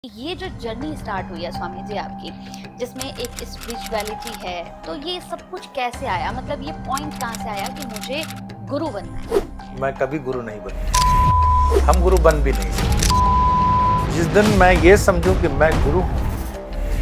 ये जो journey start हुई है स्वामी जी आपकी, जिसमें एक स्पिरिचुअलिटी है, तो ये सब कुछ कैसे आया? मतलब ये पॉइंट कहाँ से आया कि मुझे गुरु बनना है? मैं कभी गुरु नहीं बनूंगा। हम गुरु बन भी नहीं सकते। जिस दिन मैं ये समझूं कि मैं गुरु हूँ,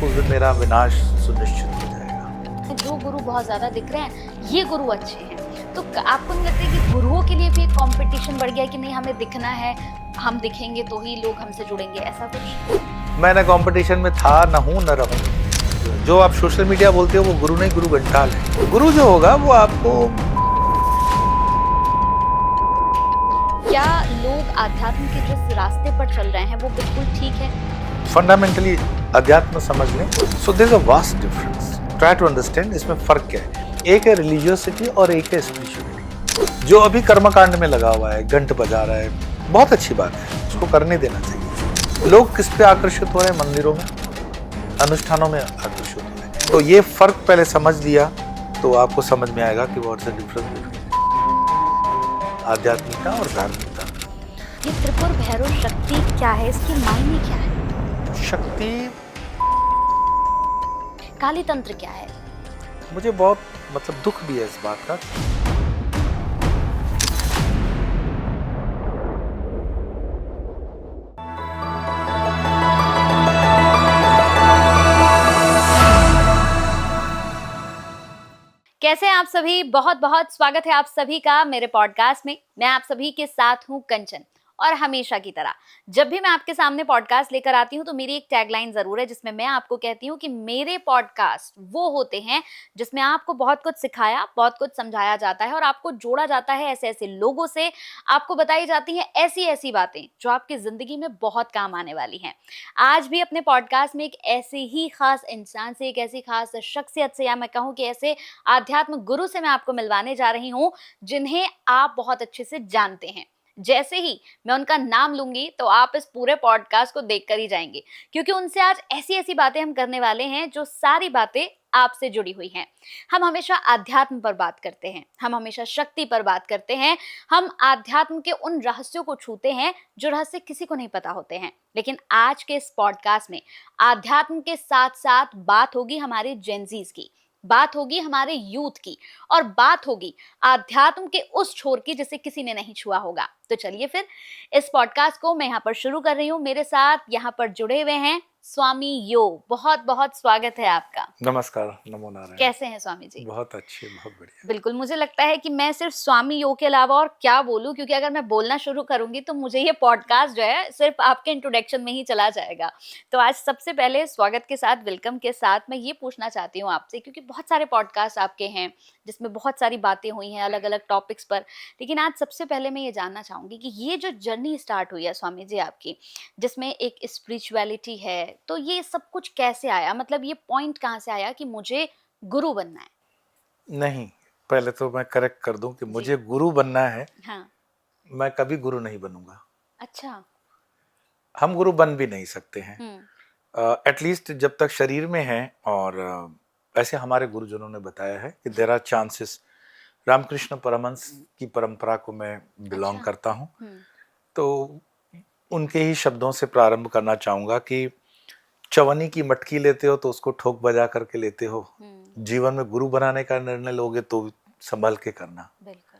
उस दिन मेरा विनाश सुनिश्चित हो जाएगा। जो गुरु बहुत ज्यादा दिख रहे हैं, ये गुरु अच्छे हैं, तो आपको नहीं लगता कि गुरुओं के लिए भी एक कंपटीशन बढ़ गया कि नहीं हमें दिखना है, हम दिखेंगे तो ही लोग हमसे जुड़ेंगे, ऐसा कुछ? मैं न कंपटीशन में था, न हूँ, न रहूँ। जो आप सोशल मीडिया बोलते हो वो गुरु नहीं, गुरु घंटाल है। गुरु जो होगा वो आपको। क्या लोग आध्यात्म के जिस रास्ते पर चल रहे हैं वो बिल्कुल ठीक है? फंडामेंटली अध्यात्म समझ लें। So there is a vast difference. Try to understand इसमें फर्क क्या है। एक है रिलीजियसिटी और एक है स्पिरिचुअलिटी। जो अभी कर्मकांड में लगा हुआ है, घंट बजा रहा है, बहुत अच्छी बात है, उसको करने देना चाहिए। लोग किस पे आकर्षित हो रहे हैं? मंदिरों में, अनुष्ठानों में आकर्षित हो रहे हैं। तो ये फर्क पहले समझ लिया तो आपको समझ में आएगा कि व्हाट्स द डिफरेंस बिटवीन आध्यात्मिकता और धार्मिकता। ये त्रिपुर भैरव शक्ति क्या है, इसकी मायने क्या है? शक्ति काली तंत्र क्या है? मुझे बहुत दुख भी है इस बात का। कैसे हैं आप सभी? बहुत बहुत स्वागत है आप सभी का मेरे पॉडकास्ट में। मैं आप सभी के साथ हूं कंचन, और हमेशा की तरह जब भी मैं आपके सामने पॉडकास्ट लेकर आती हूं तो मेरी एक टैगलाइन जरूर है, जिसमें मैं आपको कहती हूं कि मेरे पॉडकास्ट वो होते हैं जिसमें आपको बहुत कुछ सिखाया, बहुत कुछ समझाया जाता है और आपको जोड़ा जाता है ऐसे ऐसे लोगों से। आपको बताई जाती हैं ऐसी ऐसी बातें जो आपकी जिंदगी में बहुत काम आने वाली हैं। आज भी अपने पॉडकास्ट में एक ऐसे ही खास इंसान से, एक ऐसी खास शख्सियत से, या मैं कहूँ कि ऐसे आध्यात्म गुरु से मैं आपको मिलवाने जा रही हूँ जिन्हें आप बहुत अच्छे से जानते हैं। जैसे ही मैं उनका नाम लूंगी तो आप इस पूरे पॉडकास्ट को देखकर ही जाएंगे, क्योंकि उनसे आज ऐसी ऐसी बातें हम करने वाले हैं जो सारी बातें आपसे जुड़ी हुई हैं। हम हमेशा आध्यात्म पर बात करते हैं, हम हमेशा शक्ति पर बात करते हैं, हम आध्यात्म के उन रहस्यों को छूते हैं जो रहस्य किसी को नहीं पता होते हैं। लेकिन आज के इस पॉडकास्ट में आध्यात्म के साथ साथ बात होगी हमारे जेनजीज की, बात होगी हमारे यूथ की, और बात होगी आध्यात्म के उस छोर की जिसे किसी ने नहीं छुआ होगा। तो चलिए फिर इस पॉडकास्ट को मैं यहाँ पर शुरू कर रही हूँ। मेरे साथ यहाँ पर जुड़े हुए हैं स्वामी यो। बहुत बहुत स्वागत है आपका। नमस्कार, नमो नारायण। कैसे हैं स्वामी जी? बहुत अच्छे, बहुत बढ़िया। बिल्कुल, मुझे लगता है कि मैं सिर्फ स्वामी यो के अलावा और क्या बोलूं, क्योंकि अगर मैं बोलना शुरू करूंगी तो मुझे ये पॉडकास्ट जो है सिर्फ आपके इंट्रोडक्शन में ही चला जाएगा। तो आज सबसे पहले स्वागत के साथ, वेलकम के साथ मैं ये पूछना चाहती हूँ आपसे, क्योंकि बहुत सारे पॉडकास्ट आपके हैं जिसमें बहुत सारी बातें हुई हैं अलग अलग टॉपिक्स पर। लेकिन आज सबसे पहले मैं ये जानना चाहूंगी कि ये जो जर्नी स्टार्ट हुई है स्वामी जी आपकी, जिसमें एक स्पिरिचुअलिटी है, तो ये सब कुछ कैसे आया? मतलब ये पॉइंट कहाँ से आया कि मुझे गुरु बनना है? नहीं, पहले तो मैं करेक्ट कर दूं कि जी। मुझे गुरु बनना है। हाँ। मैं कभी गुरु नहीं बनूंगा। अच्छा। हम गुरु बन भी नहीं सकते हैं। हम्म। एटलीस्ट जब तक शरीर में हैं। और ऐसे हमारे गुरुजनों ने बताया है कि there are chances. Ramakrishna Paramahamsa की परंपरा को मैं बिलोंग अच्छा। करता हूं। तो उनके ही शब्दों से प्रारंभ करना चाहूंगा कि चवन्नी की मटकी लेते हो तो उसको ठोक बजा करके लेते हो। जीवन में गुरु बनाने का निर्णय लोगे तो संभल के करना। बिल्कुल।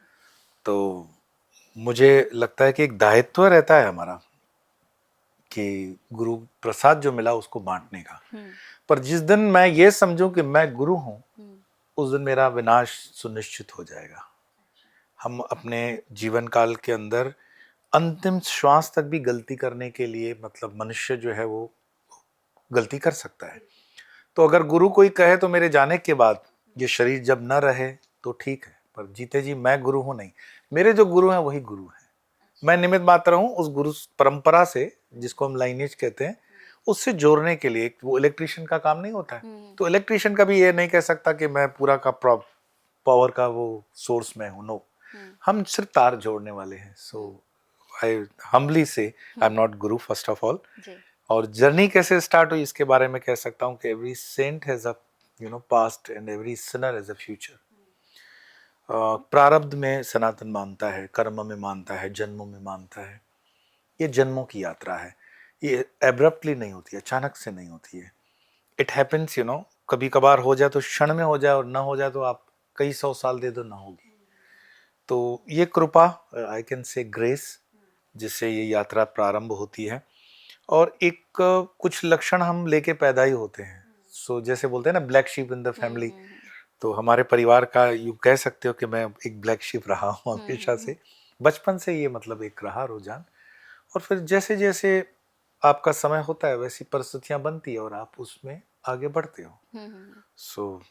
तो मुझे लगता है कि एक दायित्व रहता है हमारा कि गुरु प्रसाद जो मिला उसको बांटने का। पर जिस दिन मैं ये समझूं कि मैं गुरु हूं, उस दिन मेरा विनाश सुनिश्चित हो जाएगा। हम अपने जीवन काल के अंदर अंतिम श्वास तक भी गलती करने के लिए, मनुष्य जो है वो गलती कर सकता है। तो अगर गुरु कोई कहे तो मेरे जाने के बाद ये शरीर जब न रहे तो ठीक है, पर जीते जी मैं गुरु हूं नहीं। मेरे जो गुरु हैं वही गुरु हैं। मैं निमित्त मात्र हूं उस गुरु परंपरा से, जिसको हम लाइनेज कहते हैं, उससे जोड़ने के लिए। वो इलेक्ट्रिशियन का काम नहीं होता है, तो इलेक्ट्रिशियन कभी ये नहीं कह सकता कि मैं पूरा का पावर का वो सोर्स मैं हूं। नो, हम सिर्फ तार जोड़ने वाले हैं। सो आई हम्बली से I am not guru first of all. और जर्नी कैसे स्टार्ट हुई इसके बारे में कह सकता हूँ कि every saint has a past and every sinner has a future. प्रारब्ध में सनातन मानता है, कर्म में मानता है, जन्मों में मानता है। ये जन्मों की यात्रा है। ये एब्रप्टली नहीं होती है, अचानक से नहीं होती है। इट हैपेंस, कभी कभार हो जाए तो क्षण में हो जाए, और ना हो जाए तो आप कई 100 साल दे दो, ना होगी। तो ये कृपा, आई कैन से ग्रेस, जिससे ये यात्रा प्रारंभ होती है। और एक कुछ लक्षण हम लेके पैदा ही होते हैं। सो जैसे बोलते हैं ना, black sheep in the family, तो हमारे परिवार का यू कह सकते हो कि मैं एक ब्लैक शीप रहा हूँ हमेशा से, बचपन से ये मतलब एक रहा रुझान। और फिर जैसे जैसे आपका समय होता है वैसी परिस्थितियां बनती है और आप उसमें आगे बढ़ते हो। सो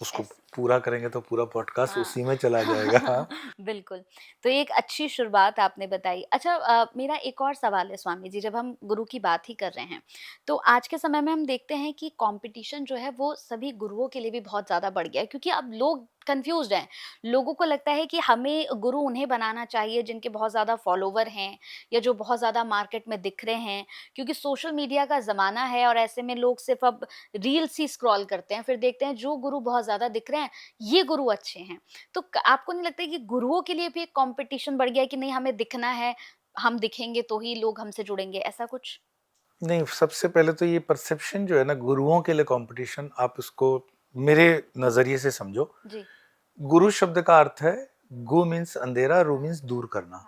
उसको पूरा करेंगे तो पूरा पॉडकास्ट उसी में चला जाएगा। बिल्कुल। तो ये एक अच्छी शुरुआत आपने बताई। अच्छा, मेरा एक और सवाल है स्वामी जी, जब हम गुरु की बात ही कर रहे हैं, तो आज के समय में हम देखते हैं कि कॉम्पिटिशन जो है वो सभी गुरुओं के लिए भी बहुत ज़्यादा बढ़ गया है, क्योंकि अब लोग कन्फ्यूज़्ड हैं। लोगों को लगता है कि हमें गुरु उन्हें बनाना चाहिए जिनके बहुत ज़्यादा फॉलोवर हैं या जो बहुत ज़्यादा मार्केट में दिख रहे हैं, क्योंकि सोशल मीडिया का ज़माना है और ऐसे में लोग सिर्फ़ अब रील्स ही स्क्रॉल करते हैं, फिर देखते हैं जो गुरु बहुत ज़्यादा दिख रहे हैं, ये गुरु अच्छे हैं। तो आपको नहीं लगता है कि गुरुओं के लिए भी एक कंपटीशन बढ़ गया है कि नहीं, हमें दिखना है, हम दिखेंगे तो ही लोग हमसे जुड़ेंगे, ऐसा कुछ? नहीं, सबसे पहले तो ये परसेप्शन जो है ना, गुरुओं के लिए कंपटीशन, आप इसको मेरे नजरिए से समझो। जी। गुरु शब्द का अर्थ है, गु मीन्स अंधेरा, रू मीन्स दूर करना।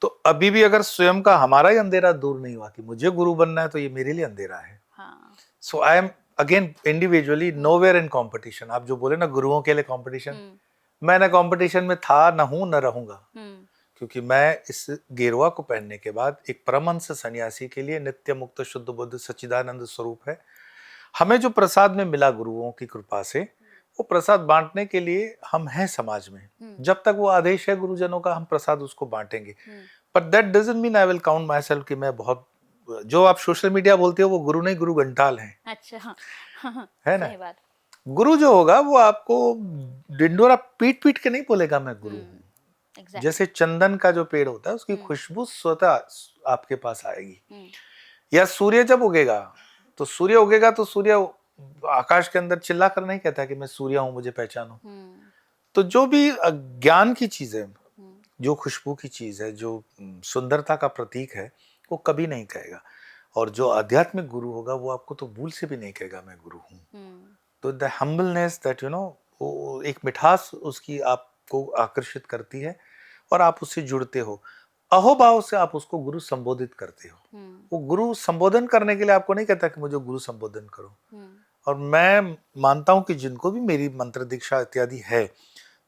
तो अभी भी अगर स्वयं का हमारा ही अंधेरा दूर नहीं हुआ कि मुझे गुरु बनना है, तो ये मेरे लिए अंधेरा है। हाँ। So I am again individually nowhere in competition. आप जो बोले ना गुरुओं के लिए कंपटीशन, मैं ना कंपटीशन में था, ना हूं, ना रहूंगा, क्योंकि मैं इस गेरुआ को पहनने के बाद एक परमहंस सन्यासी के लिए नित्य मुक्त शुद्ध बुद्ध सच्चिदानंद स्वरूप है। हमें जो प्रसाद में मिला गुरुओं की कृपा से, वो प्रसाद बांटने के लिए हम हैं समाज में। जब तक वो आदेश है गुरुजनों का, हम प्रसाद उसको बांटेंगे। पर that doesn't mean I will count my self कि मैं बहुत, जो आप सोशल मीडिया बोलते हो वो गुरु नहीं, गुरु घंटाल हैं। अच्छा। हाँ। है ना? सही बात। गुरु जो होगा वो आपको डिंडोरा पीट पीट के नहीं बोलेगा मैं गुरु हूँ। एग्जैक्टली। जैसे चंदन का जो पेड़ होता है, उसकी खुशबू स्वतः आपके पास आएगी। या सूर्य जब उगेगा, तो सूर्य आकाश के अंदर चिल्ला कर नहीं कहता कि मैं सूर्य हूं, मुझे पहचानो। तो जो भी ज्ञान की चीज है, जो खुशबू की चीज है, जो सुंदरता का प्रतीक है, वो कभी नहीं कहेगा। और जो आध्यात्मिक गुरु होगा वो आपको तो भूल से भी नहीं कहेगा मैं गुरु हूँ। तो द हम्बलनेस दैट वो एक मिठास उसकी आपको आकर्षित करती है और आप उससे जुड़ते हो। अहोभाव से आप उसको गुरु संबोधित करते हो। वो गुरु संबोधन करने के लिए आपको नहीं कहता कि मुझे गुरु संबोधन करो। और मैं मानता हूं कि जिनको भी मेरी मंत्र दीक्षा इत्यादि है,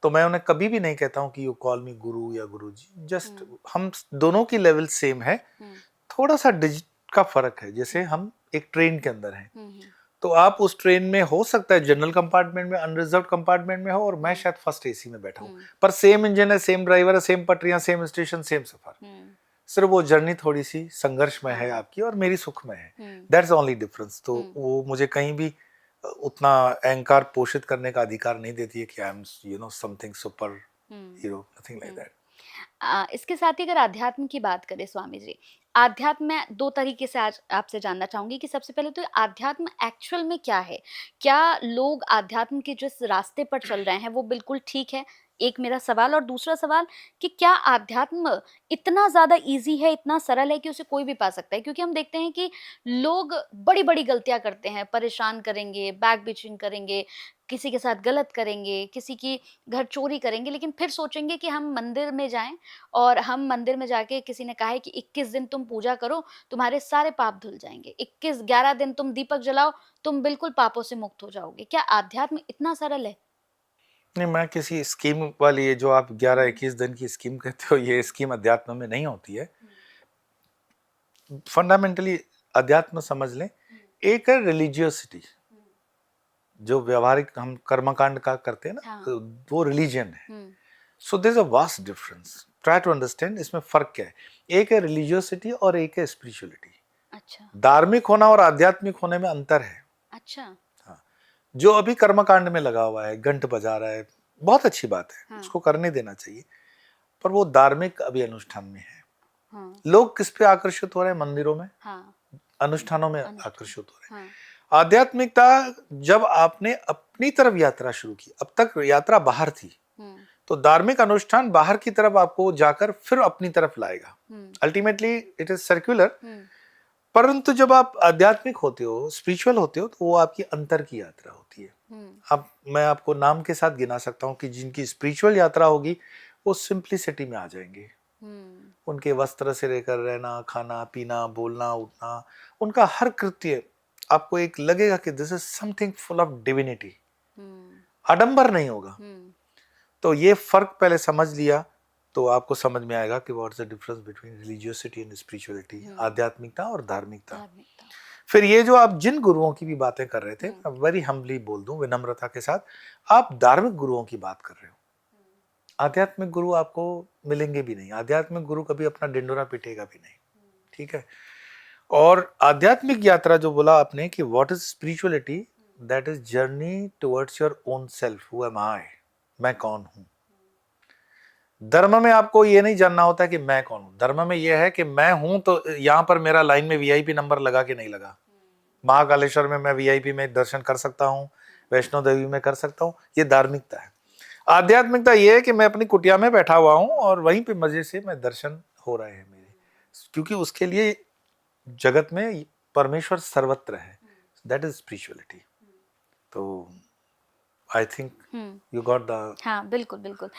तो मैं उन्हें कभी भी नहीं कहता हूं कि यू कॉल मी गुरु या गुरु जी। जस्ट हम दोनों की लेवल सेम है, थोड़ा सा डिजिट का फर्क है। जैसे हम एक ट्रेन के अंदर हैं, तो आप उस ट्रेन में हो सकता है जनरल कंपार्टमेंट में, अनरिजर्व कंपार्टमेंट में हो, और मैं शायद फर्स्ट एसी में बैठा हूँ, पर सेम इंजन है, सेम ड्राइवर है, सेम पटरियां, सेम स्टेशन, सेम सफर। सिर्फ वो जर्नी थोड़ी सी संघर्ष में है आपकी और मेरी सुख में है। That's only difference. तो वो मुझे कहीं भी उतना अहंकार पोषित करने का अधिकार नहीं देती है कि I am something super hero, nothing like that. इसके साथ ही अगर अध्यात्म की बात करें स्वामी जी, आध्यात्म मैं दो तरीके से आज आपसे जानना चाहूंगी कि सबसे पहले तो आध्यात्म एक्चुअल में क्या है? क्या लोग आध्यात्म के जिस रास्ते पर चल रहे हैं वो बिल्कुल ठीक है? एक मेरा सवाल, और दूसरा सवाल कि क्या आध्यात्म इतना ज़्यादा ईज़ी है, इतना सरल है कि उसे कोई भी पा सकता है? क्योंकि हम देखते हैं कि लोग बड़ी-बड़ी गलतियाँ करते हैं, परेशान करेंगे, बैक बिचिंग करेंगे, किसी के साथ गलत करेंगे, किसी की घर चोरी करेंगे, लेकिन फिर सोचेंगे कि हम मंदिर में जाएँ, और हम मंदिर में जाके, किसी ने कहा है कि 21 दिन तुम पूजा करो, तुम्हारे सारे पाप धुल जाएँगे। 11 दिन तुम दीपक जलाओ, तुम बिल्कुल पापों से मुक्त हो जाओगे। क्या आध्यात्म इतना सरल है? नहीं, मैं किसी स्कीम वाली, ये जो आप 11-21 दिन की स्कीम कहते हो, ये स्कीम अध्यात्म में नहीं होती है। फंडामेंटली अध्यात्म समझ लें, एक है रिलीजियसिटी, जो व्यवहारिक हम कर्मकांड का करते हैं ना, हाँ। तो वो रिलीजन है। So there is a vast difference, try to understand इसमें फर्क क्या है। एक है रिलीजियसिटी और एक है स्पिरिचुअलिटी। अच्छा। धार्मिक होना और आध्यात्मिक होने में अंतर है। अच्छा। हाँ, जो अभी कर्मकांड में लगा हुआ है, घंट बजा रहा है, बहुत अच्छी बात है। हाँ। उसको करने देना चाहिए, पर वो धार्मिक अभी अनुष्ठान में है। हाँ। लोग किस पे आकर्षित हो रहे हैं? मंदिरों में, हाँ। अनुष्ठानों में अनुष्ठान। आकर्षित हो रहे हैं। हाँ। आध्यात्मिकता, जब आपने अपनी तरफ यात्रा शुरू की, अब तक यात्रा बाहर थी, तो धार्मिक अनुष्ठान बाहर की तरफ आपको जाकर फिर अपनी तरफ लाएगा। Ultimately it is circular. परंतु जब आप आध्यात्मिक होते हो, स्पिरिचुअल होते हो, तो वो आपकी अंतर की यात्रा होती है। अब मैं आपको नाम के साथ गिना सकता हूँ कि जिनकी स्पिरिचुअल यात्रा होगी वो सिंप्लिसिटी में आ जाएंगे। उनके वस्त्र से लेकर रहना, खाना पीना, बोलना उठना, उनका हर कृत्य आपको एक लगेगा कि this is something full of divinity. आडंबर नहीं होगा। तो ये फर्क पहले समझ लिया तो आपको समझ में आएगा कि what is the difference between religiosity and spirituality, आध्यात्मिकता और धार्मिकता। फिर ये जो आप जिन गुरुओं की भी बातें कर रहे थे, मैं वेरी हम्बली बोल दूं, विनम्रता के साथ, आप धार्मिक गुरुओं की बात कर रहे हो। आध्यात्मिक गुरु आपको मिलेंगे भी नहीं। आध्यात्मिक गुरु कभी अपना डिंडोरा पीटेगा भी नहीं, ठीक है। और आध्यात्मिक यात्रा जो बोला आपने कि what is spirituality, that is journey towards your own self. Who am I, मैं कौन हूं। धर्म में आपको ये नहीं जानना होता कि मैं कौन हूं। धर्म में यह है कि मैं हूं तो यहां पर मेरा लाइन में वीआईपी नंबर लगा कि नहीं लगा। महाकालेश्वर में मैं वीआईपी में दर्शन कर सकता हूं, वैष्णो देवी में कर सकता हूं। ये धार्मिकता है। आध्यात्मिकता ये है कि मैं अपनी कुटिया में बैठा हुआ हूं और वहीं पे मजे से मैं दर्शन हो रहे हैं मेरे, क्योंकि उसके लिए जगत में परमेश्वर सर्वत्र है। That is spirituality. तो I think you got the. हाँ, बिल्कुल बिल्कुल।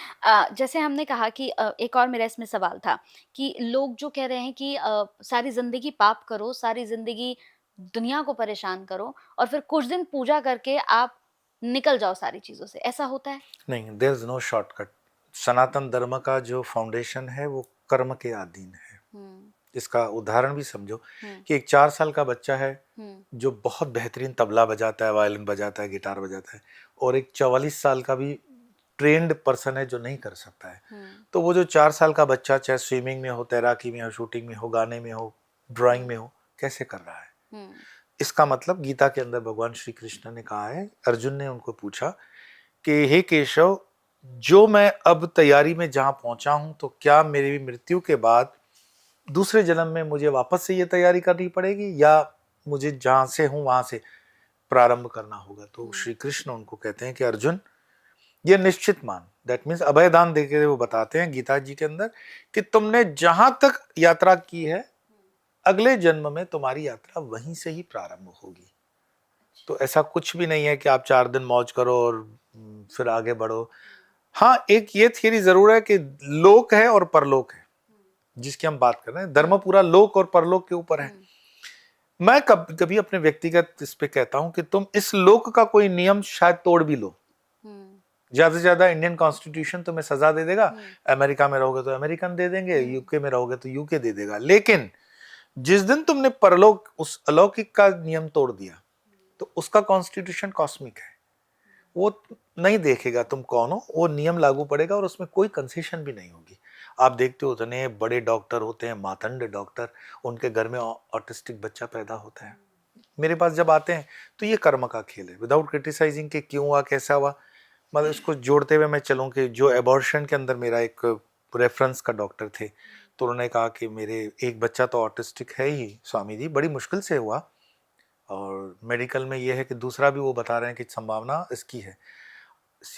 जैसे हमने कहा कि एक और मेरा इसमें सवाल था कि लोग जो कह रहे हैं कि सारी जिंदगी पाप करो, सारी जिंदगी दुनिया को परेशान करो और फिर कुछ दिन पूजा करके आप निकल जाओ सारी चीजों से, ऐसा होता है? नहीं, देयर इज नो शॉर्टकट। सनातन धर्म का जो फाउंडेशन है वो कर्म के अधीन है। इसका उदाहरण भी समझो कि एक 4 साल का बच्चा है जो बहुत बेहतरीन तबला बजाता है, वायलिन बजाता है, गिटार बजाता है, और एक 44 साल का भी ट्रेंड पर्सन है जो नहीं कर सकता है। तो वो जो 4 साल का बच्चा, चाहे स्विमिंग में हो, तैराकी में हो, शूटिंग में हो, गाने में हो, ड्राइंग में हो, कैसे कर रहा है? इसका मतलब गीता के अंदर भगवान श्री कृष्ण ने कहा है, अर्जुन ने उनको पूछा कि हे केशव, जो मैं अब तैयारी में जहां पहुंचा हूं, तो क्या मेरी मृत्यु के बाद दूसरे जन्म में मुझे वापस से ये तैयारी करनी पड़ेगी या मुझे जहां से हूं वहां से प्रारंभ करना होगा? तो श्री कृष्ण उनको कहते हैं कि अर्जुन, ये निश्चित मान, दैट मीन्स अभय दान देके वो बताते हैं गीता जी के अंदर कि तुमने जहां तक यात्रा की है, अगले जन्म में तुम्हारी यात्रा वहीं से ही प्रारंभ होगी। तो ऐसा कुछ भी नहीं है कि आप 4 दिन मौज करो और फिर आगे बढ़ो। हाँ, एक ये थियरी जरूर है कि लोक है और परलोक है, जिसकी हम बात कर रहे हैं। धर्म पूरा लोक और परलोक के ऊपर है। मैं कभी अपने व्यक्तिगत इस पे कहता हूं कि तुम इस लोक का कोई नियम शायद तोड़ भी लो, ज्यादा से ज्यादा इंडियन कॉन्स्टिट्यूशन तुम्हें सजा दे देगा, अमेरिका में रहोगे तो अमेरिकन दे देंगे, यूके में रहोगे तो यूके दे देगा। लेकिन जिस दिन तुमने परलोक, उस अलौकिक का नियम तोड़ दिया, तो उसका कॉन्स्टिट्यूशन कॉस्मिक है, वो नहीं देखेगा तुम कौन हो, वो नियम लागू पड़ेगा और उसमें कोई कंसेशन भी नहीं होगी। आप देखते हो उतने बड़े डॉक्टर होते हैं, मातंड डॉक्टर, उनके घर में ऑटिस्टिक बच्चा पैदा होता है। मेरे पास जब आते हैं तो ये कर्म का खेल है, विदाउट क्रिटिसाइजिंग कि क्यों हुआ, कैसा हुआ। मतलब इसको जोड़ते हुए मैं चलूँ कि जो एबॉर्शन के अंदर मेरा एक रेफरेंस का डॉक्टर थे, तो उन्होंने कहा कि मेरे एक बच्चा तो ऑटिस्टिक है ही स्वामी जी, बड़ी मुश्किल से हुआ, और मेडिकल में ये है कि दूसरा भी वो बता रहे हैं कि संभावना इसकी है।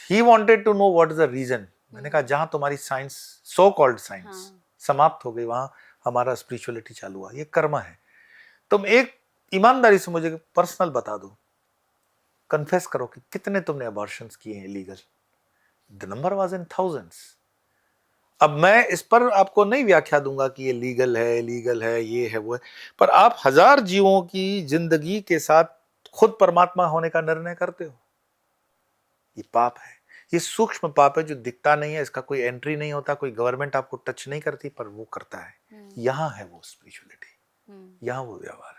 He wanted to know what is the reason. मैंने कहा जहां तुम्हारी साइंस, सो कॉल्ड साइंस समाप्त हो गई, वहां हमारा स्पिरिचुअलिटी चालू हुआ। ये कर्म है। तुम एक ईमानदारी से मुझे पर्सनल बता दो, कन्फेस करो कि कितने तुमने अबॉर्शंस किए हैं illegal. The number was in thousands. अब मैं इस पर आपको नहीं व्याख्या दूंगा कि ये लीगल है, इलीगल है, ये है, वो है, पर आप 1000 जीवों की जिंदगी के साथ खुद परमात्मा होने का निर्णय करते हो। ये पाप है, ये सूक्ष्म पाप है जो दिखता नहीं है, इसका कोई एंट्री नहीं होता, कोई गवर्नमेंट आपको टच नहीं करती, पर वो करता है। यहाँ है वो स्पिरिचुअलिटी, यहाँ वो व्यवहार है।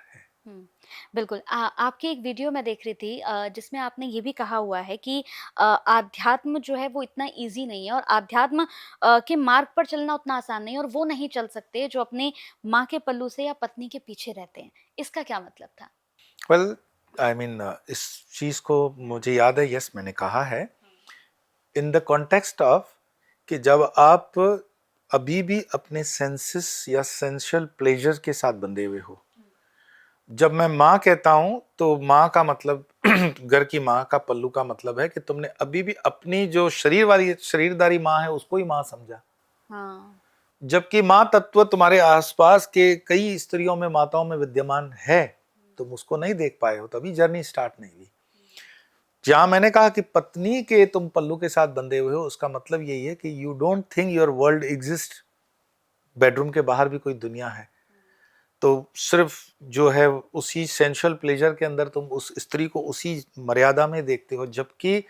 बिल्कुल। आपकी एक वीडियो मैं देख रही थी जिसमें आपने ये भी कहा हुआ है कि आध्यात्म जो है वो इतना इजी नहीं है और आध्यात्म के मार्ग पर चलना उतना आसान नहीं है और वो नहीं चल सकते जो अपने माँ के पल्लू से या पत्नी के पीछे रहते हैं। इसका क्या मतलब था? वेल, आई मीन इस चीज को मुझे याद है, यस, मैंने कहा है इन द कॉन्टेक्स्ट ऑफ कि जब आप अभी भी अपने सेंसेस या सेंशुअल प्लेजर के साथ बंधे हुए हो। जब मैं माँ कहता हूं तो माँ का मतलब घर की माँ का पल्लू का मतलब है कि तुमने अभी भी अपनी जो शरीरदारी माँ है उसको ही माँ समझा। हाँ। जबकि माँ तत्व तुम्हारे आसपास के कई स्त्रियों में, माताओं में विद्यमान है, तुम उसको नहीं देख पाए हो, तभी जर्नी स्टार्ट नहीं हुई। जहां मैंने कहा कि पत्नी के तुम पल्लू के साथ बंधे हुए हो, उसका मतलब यही है कि you don't think your world exist, bedroom के बाहर भी कोई दुनिया है। तो सिर्फ जो है उसी सेंशुअल प्लेजर के अंदर तुम उस स्त्री को उसी मर्यादा में देखते हो, जबकि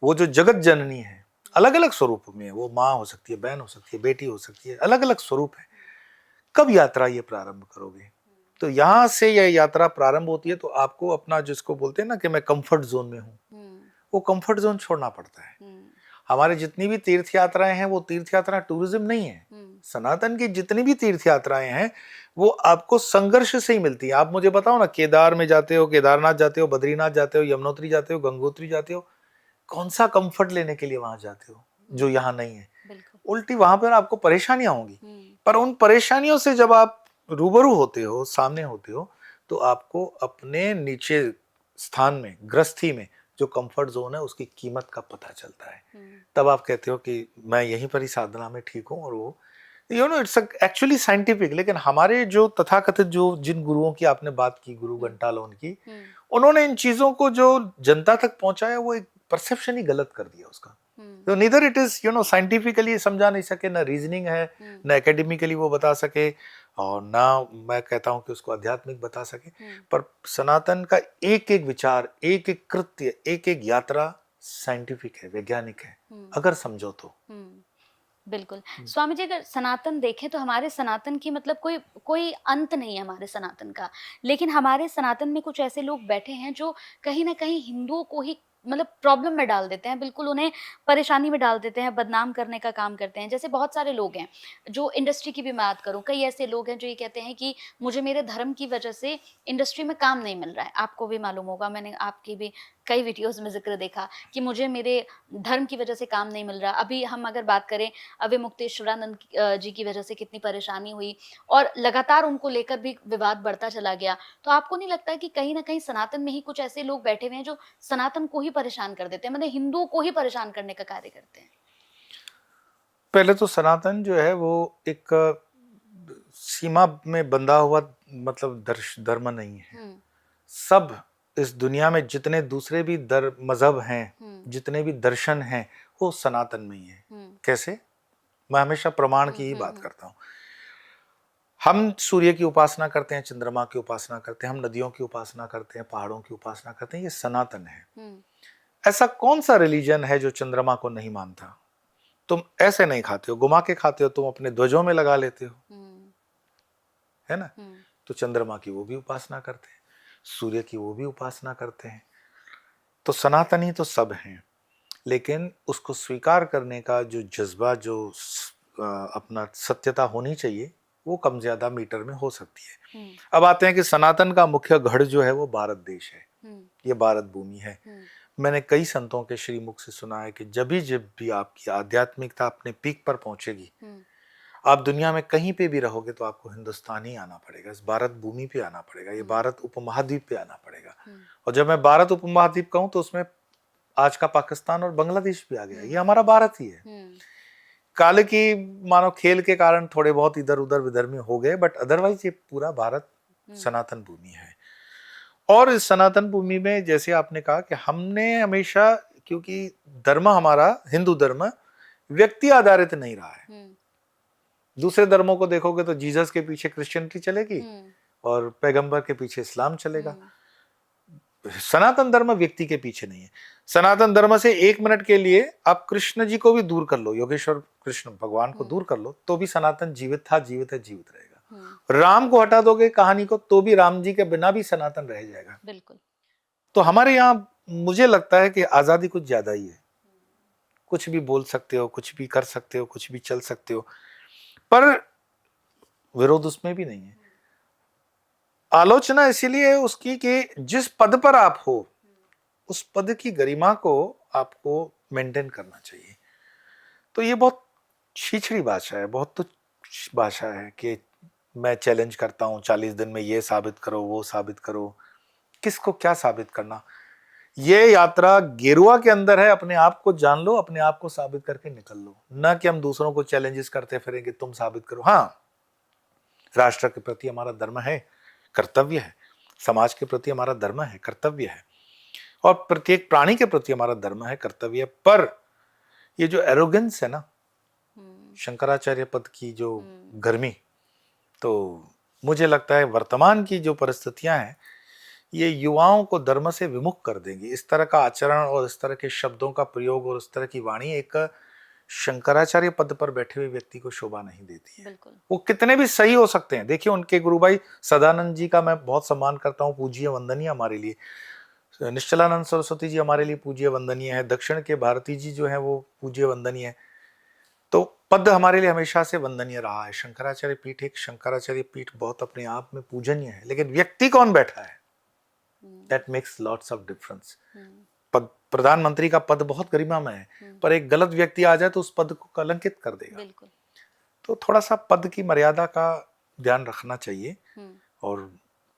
वो जो जगत जननी है अलग अलग स्वरूप में है। वो माँ हो सकती है, बहन हो सकती है, बेटी हो सकती है, अलग अलग स्वरूप है। कब यात्रा ये प्रारंभ करोगे? तो यहां से यह यात्रा प्रारंभ होती है, तो आपको अपना, जिसको बोलते हैं ना कि मैं कंफर्ट जोन में हूं, वो कंफर्ट जोन छोड़ना पड़ता है। हमारे जितनी भी तीर्थ यात्राएं हैं वो तीर्थ यात्रा टूरिज्म नहीं है। सनातन की जितनी भी तीर्थ यात्राएं हैं वो आपको संघर्ष से ही मिलती है। आप मुझे बताओ ना, केदार में जाते हो, केदारनाथ जाते हो, बद्रीनाथ जाते हो, यमुनोत्री जाते हो, गंगोत्री जाते हो, कौन सा कंफर्ट लेने के लिए वहां जाते हो जो यहाँ नहीं है? उल्टी वहां पर आपको परेशानियां होंगी। पर उन परेशानियों से जब आप रूबरू होते हो, सामने होते हो, तो आपको अपने नीचे स्थान में, गृहस्थी में जो कंफर्ट जोन है उसकी कीमत का पता चलता है। तब आप कहते हो कि मैं यहीं पर ही साधना में ठीक हूँ। और वो इट्स एक्चुअली साइंटिफिक। लेकिन हमारे जो तथाकथित, जो जिन गुरुओं की आपने बात की, गुरु घंटालोन की, उन्होंने इन चीजों को जो जनता तक पहुंचाया वो एक परसेप्शन ही गलत कर दिया उसका। तो नीदर इट इज साइंटिफिकली समझा नहीं सके, ना रीजनिंग है, ना एकेडमिकली वो बता सके, और ना मैं कहता हूं कि उसको आध्यात्मिक बता सके। पर सनातन का एक एक विचार, एक एक कृत्य, एक एक यात्रा साइंटिफिक है, वैज्ञानिक है, अगर समझो तो। बिल्कुल। स्वामी जी, अगर सनातन देखें तो हमारे सनातन की मतलब कोई कोई अंत नहीं है हमारे सनातन का। लेकिन हमारे सनातन में कुछ ऐसे लोग बैठे हैं जो कहीं ना कहीं हिंदुओं को ही मतलब प्रॉब्लम में डाल देते हैं, बिल्कुल उन्हें परेशानी में डाल देते हैं, बदनाम करने का काम करते हैं। जैसे बहुत सारे लोग हैं जो, इंडस्ट्री की भी बात करूं, कई ऐसे लोग हैं जो ये कहते हैं कि मुझे मेरे धर्म की वजह से इंडस्ट्री में काम नहीं मिल रहा है। आपको भी मालूम होगा, मैंने आपकी भी कई वीडियोस में जिक्र देखा कि मुझे मेरे धर्म की वजह से काम नहीं मिल रहा। अभी हम अगर बात करें, अभी मुक्तेश्वरानंद जी की वजह से कितनी परेशानी हुई, और लगातार उनको लेकर भी विवाद बढ़ता चला गया। तो आपको नहीं लगता है कि कहीं ना कहीं सनातन में ही कुछ ऐसे लोग बैठे हुए हैं जो सनातन को ही परेशान कर देते हैं, मतलब हिंदुओं को ही परेशान करने का कार्य करते हैं? पहले तो सनातन जो है वो एक सीमा में बंधा हुआ मतलब धर्म नहीं है। सब इस दुनिया में जितने दूसरे भी मजहब हैं, जितने भी दर्शन हैं, वो सनातन में ही है। कैसे? मैं हमेशा प्रमाण की ही बात करता हूं। हम सूर्य की उपासना करते हैं, चंद्रमा की उपासना करते हैं, हम नदियों की उपासना करते हैं, पहाड़ों की उपासना करते हैं, ये सनातन है। ऐसा कौन सा रिलीजन है जो चंद्रमा को नहीं मानता? तुम ऐसे नहीं खाते हो, घुमा के खाते हो, तुम अपने ध्वजों में लगा लेते हो, है ना? तो चंद्रमा की वो भी उपासना करते हैं, सूर्य की वो भी उपासना करते हैं। तो सनातनी तो सब हैं, लेकिन उसको स्वीकार करने का जो जज्बा, जो अपना सत्यता होनी चाहिए, वो कम ज्यादा मीटर में हो सकती है। अब आते हैं कि सनातन का मुख्य गढ़ जो है वो भारत देश है, ये भारत भूमि है। मैंने कई संतों के श्रीमुख से सुना है कि जब भी आपकी आध्यात्मिकता अपने पीक पर पहुंचेगी, आप दुनिया में कहीं पे भी रहोगे तो आपको हिंदुस्तान ही आना पड़ेगा, इस भारत भूमि पे आना पड़ेगा, ये भारत उपमहाद्वीप पे आना पड़ेगा। और जब मैं भारत उपमहाद्वीप कहूं तो उसमें आज का पाकिस्तान और बांग्लादेश भी आ गया, ये हमारा भारत ही है। काल की मानो खेल के कारण थोड़े बहुत इधर उधर विधर्मी हो गए, बट अदरवाइज ये पूरा भारत सनातन भूमि है। और इस सनातन भूमि में जैसे आपने कहा कि हमने हमेशा, क्योंकि धर्म हमारा हिंदू धर्म व्यक्ति आधारित नहीं रहा है। दूसरे धर्मों को देखोगे तो जीसस के पीछे क्रिश्चियनिटी चलेगी और पैगंबर के पीछे इस्लाम चलेगा। सनातन धर्म व्यक्ति के पीछे नहीं है। सनातन धर्म से 1 मिनट के लिए आप कृष्ण जी को भी दूर कर लो, योगेश्वर कृष्ण भगवान को दूर कर लो, तो भी सनातन जीवित था, जीवित है, जीवित रहेगा। राम को हटा दोगे कहानी को, तो भी राम जी के बिना भी सनातन रह जाएगा। बिल्कुल। तो हमारे यहाँ मुझे लगता है कि आजादी कुछ ज्यादा ही है। कुछ भी बोल सकते हो, कुछ भी कर सकते हो, कुछ भी चल सकते हो, पर विरोध उसमें भी नहीं है। आलोचना इसीलिए है उसकी कि जिस पद पर आप हो उस पद की गरिमा को आपको मेंटेन करना चाहिए। तो ये बहुत छीछड़ी भाषा है, बहुत तुच्छ भाषा है कि मैं चैलेंज करता हूं 40 दिन में ये साबित करो, वो साबित करो। किसको क्या साबित करना? ये यात्रा गेरुआ के अंदर है, अपने आप को जान लो, अपने आप को साबित करके निकल लो, ना कि हम दूसरों को चैलेंजेस करते फिरेंगे तुम साबित करो। हाँ, राष्ट्र के प्रति हमारा धर्म है, कर्तव्य है, समाज के प्रति हमारा धर्म है, कर्तव्य है, और प्रत्येक प्राणी के प्रति हमारा धर्म है, कर्तव्य है। पर ये जो एरोगेंस है ना, शंकराचार्य पद की जो गर्मी, तो मुझे लगता है वर्तमान की जो परिस्थितियां हैं ये युवाओं को धर्म से विमुख कर देंगी। इस तरह का आचरण और इस तरह के शब्दों का प्रयोग और इस तरह की वाणी एक शंकराचार्य पद पर बैठे हुए व्यक्ति को शोभा नहीं देती है। वो कितने भी सही हो सकते हैं। देखिए, उनके गुरु भाई सदानंद जी का मैं बहुत सम्मान करता हूँ, पूज्य वंदनीय हमारे लिए। निश्चलानंद सरस्वती जी हमारे लिए पूज्य वंदनीय है। दक्षिण के भारती जी जो है वो पूज्य वंदनीय है। तो पद हमारे लिए हमेशा से वंदनीय रहा है। शंकराचार्य पीठ एक शंकराचार्य पीठ बहुत अपने आप में पूजनीय है, लेकिन व्यक्ति कौन बैठा है, that makes lots of difference. पद, प्रधानमंत्री का पद बहुत गरिमामय है, पर एक गलत व्यक्ति आ जाए तो उस पद को कलंकित कर देगा। तो थोड़ा सा पद की मर्यादा का ध्यान रखना चाहिए, और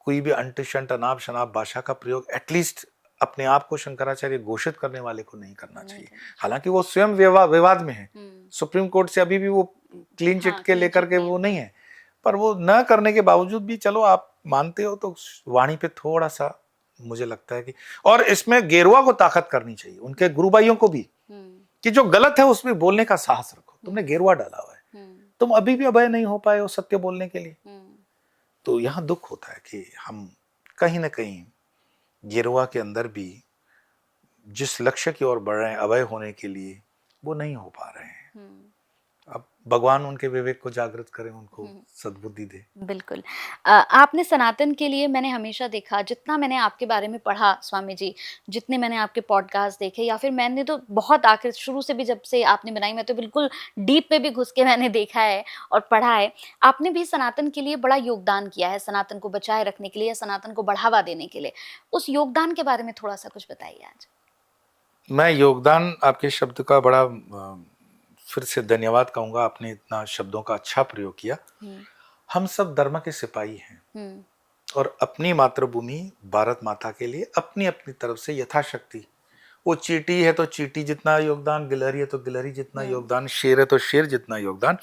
कोई भी अंट शंट अनाप शनाप भाषा का प्रयोग एटलीस्ट अपने आप को शंकराचार्य घोषित करने वाले को नहीं करना चाहिए। हालांकि वो स्वयं विवाद में है, सुप्रीम कोर्ट से अभी भी वो क्लीन चिट के लेकर के वो नहीं है, पर वो न करने के बावजूद भी चलो आप मानते हो तो वाणी पे थोड़ा सा मुझे लगता है कि, और इसमें गेरुआ को ताकत करनी चाहिए, उनके गुरु भाइयों को भी, कि जो गलत है उसमें बोलने का साहस रखो। तुमने गेरुआ डाला हुआ है, तुम अभी भी अभय नहीं हो पाए हो सत्य बोलने के लिए। तो यहाँ दुख होता है कि हम कहीं ना कहीं गेरुआ के अंदर भी जिस लक्ष्य की ओर बढ़ रहे हैं अभय होने के लिए, वो नहीं हो पा रहे हैं। अब भगवान उनके विवेक को जागृत करें, उनको सद्बुद्धि दे। बिल्कुल। आपने सनातन के लिए, मैंने हमेशा देखा, जितना मैंने आपके बारे में पढ़ा स्वामी जी, जितने मैंने आपके पॉडकास्ट देखे, या फिर मैंने तो बहुत आखिर शुरू से भी जब से आपने बनाई, मैं तो बिल्कुल डीप में भी घुस के मैंने देखा है और पढ़ा है। आपने भी सनातन के लिए बड़ा योगदान किया है, सनातन को बचाए रखने के लिए, सनातन को बढ़ावा देने के लिए। उस योगदान के बारे में थोड़ा सा कुछ बताइए आज। मैं योगदान आपके शब्द का बड़ा फिर से धन्यवाद कहूंगा, आपने इतना शब्दों का अच्छा प्रयोग किया। हम सब धर्म के सिपाही हैं, और अपनी मातृभूमि भारत माता के लिए अपनी अपनी तरफ से यथाशक्ति, वो चींटी है तो चींटी जितना योगदान, गिलहरी है तो गिलहरी जितना योगदान, शेर है तो शेर जितना योगदान,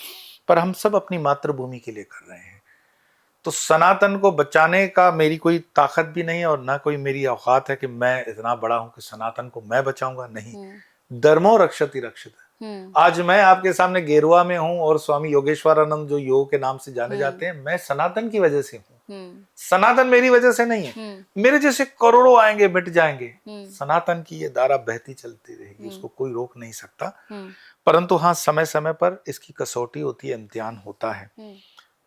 पर हम सब अपनी मातृभूमि के लिए कर रहे हैं। तो सनातन को बचाने का मेरी कोई ताकत भी नहीं है, और ना कोई मेरी औकात है कि मैं इतना बड़ा हूं कि सनातन को मैं बचाऊंगा। नहीं, धर्मो रक्षति रक्षित। आज मैं आपके सामने गेरुआ में हूं, और स्वामी योगेश्वरानंद जो योग के नाम से जाने जाते हैं, मैं सनातन की वजह से हूं। सनातन मेरी वजह से नहीं है। मेरे जैसे करोड़ों आएंगे, मिट जाएंगे, सनातन की ये धारा बहती चलती रहेगी, उसको कोई रोक नहीं सकता। परंतु हाँ, समय समय पर इसकी कसौटी होती है, इम्तिहान होता है।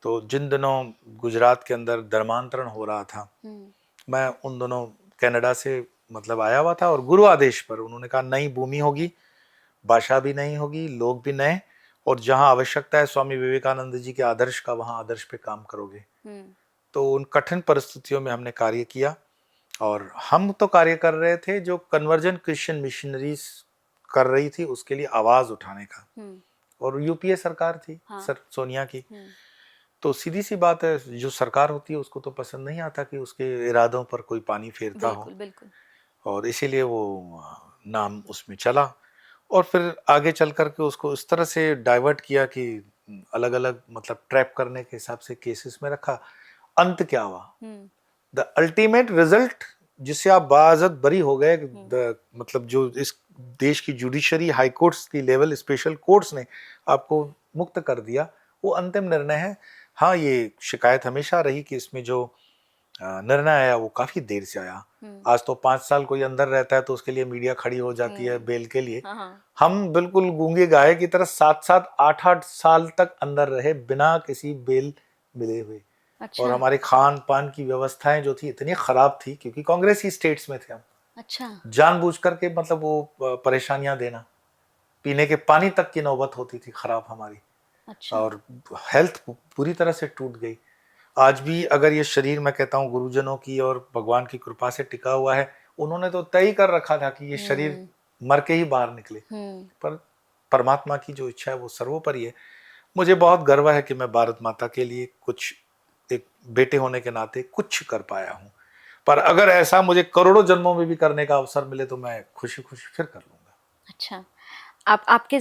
तो जिन दिनों गुजरात के अंदर धर्मांतरण हो रहा था, मैं उन दिनों कनाडा से मतलब आया हुआ था, और गुरु आदेश पर उन्होंने कहा नई भूमि होगी, भाषा भी नहीं होगी, लोग भी नए, और जहां आवश्यकता है स्वामी विवेकानंद जी के आदर्श का, वहां आदर्श पे काम करोगे। तो उन कठिन परिस्थितियों में हमने कार्य किया, और हम तो कार्य कर रहे थे जो कन्वर्जन क्रिश्चियन मिशनरीज कर रही थी, उसके लिए आवाज उठाने का। और यूपीए सरकार थी, सर सोनिया की। तो सीधी सी बात है, जो सरकार होती है उसको तो पसंद नहीं आता कि उसके इरादों पर कोई पानी फेरता हो, और इसीलिए वो नाम उसमें चला। और फिर आगे चल करके उसको इस तरह से डाइवर्ट किया कि अलग अलग मतलब ट्रैप करने के हिसाब से केसेस में रखा। अंत क्या हुआ, द अल्टीमेट रिजल्ट, जिससे आप बाज़त बरी हो गए, मतलब जो इस देश की जुडिशरी, हाई कोर्ट्स की लेवल, स्पेशल कोर्ट्स ने आपको मुक्त कर दिया, वो अंतिम निर्णय है। हाँ, ये शिकायत हमेशा रही कि इसमें जो निर्णय आया वो काफी देर से आया। आज तो 5 साल कोई अंदर रहता है तो उसके लिए मीडिया खड़ी हो जाती है बेल के लिए। हम बिल्कुल गूंगे गाय की तरह 7-7, 8-8 साल तक अंदर रहे बिना किसी बेल मिले हुए। अच्छा। और हमारे खान पान की व्यवस्थाएं जो थी इतनी खराब थी, क्योंकि कांग्रेसी स्टेट्स में थे हम। अच्छा। जानबूझ करके मतलब वो परेशानियां देना, पीने के पानी तक की नौबत होती थी खराब हमारी। अच्छा। और हेल्थ पूरी तरह से टूट गई। आज भी अगर ये शरीर, मैं कहता हूँ गुरुजनों की और भगवान की कृपा से टिका हुआ है, उन्होंने तो तय कर रखा था कि ये शरीर मर के ही बाहर निकले, पर परमात्मा की जो इच्छा है वो सर्वोपरि है। मुझे बहुत गर्व है कि मैं भारत माता के लिए कुछ, एक बेटे होने के नाते कुछ कर पाया हूँ। पर अगर ऐसा मुझे करोड़ों जन्मों में भी करने का अवसर मिले तो मैं खुशी खुशी फिर कर लूंगा। अच्छा, आप आपके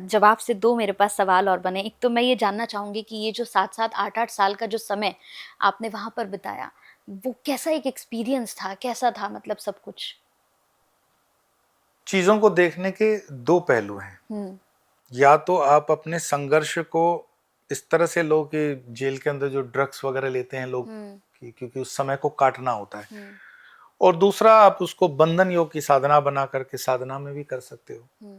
जवाब से दो मेरे पास सवाल और बने। एक तो मैं ये जानना चाहूंगी कि ये जो 7-7 8-8 साल का जो समय आपने वहां पर बिताया, वो कैसा एक एक्सपीरियंस था, कैसा था मतलब सब कुछ? चीजों को देखने के दो पहलू हैं। या तो आप अपने संघर्ष को इस तरह से लो कि जेल के अंदर जो ड्रग्स वगैरह लेते हैं लोग, क्योंकि उस समय को काटना होता है, और दूसरा आप उसको बंधन योग की साधना बना करके साधना में भी कर सकते हो।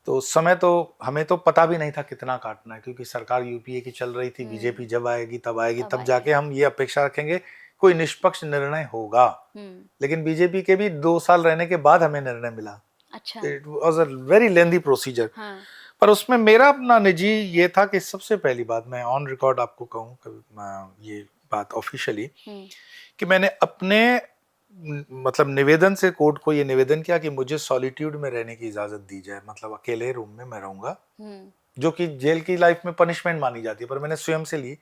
तो उस समय तो हमें तो पता भी नहीं था कितना काटना है, क्योंकि सरकार यूपीए की चल रही थी, बीजेपी जब आएगी तब जाके हम ये अपेक्षा रखेंगे कोई निष्पक्ष निर्णय होगा। लेकिन बीजेपी के भी 2 साल रहने के बाद हमें निर्णय मिला। अच्छा, it was a very lengthy procedure. पर उसमें मेरा अपना निजी ये था कि सबसे पहली बात मैं ऑन रिकॉर्ड आपको कहूँ, ये बात ऑफिशियली, कि मैंने अपने मतलब निवेदन से कोर्ट को ये निवेदन किया कि मुझे सॉलिट्यूड में रहने की इजाजत दी जाए, मतलब अकेले रूम में मैं रहूंगा, जो कि जेल की लाइफ में पनिशमेंट मानी जाती है, पर मैंने स्वयं से ली।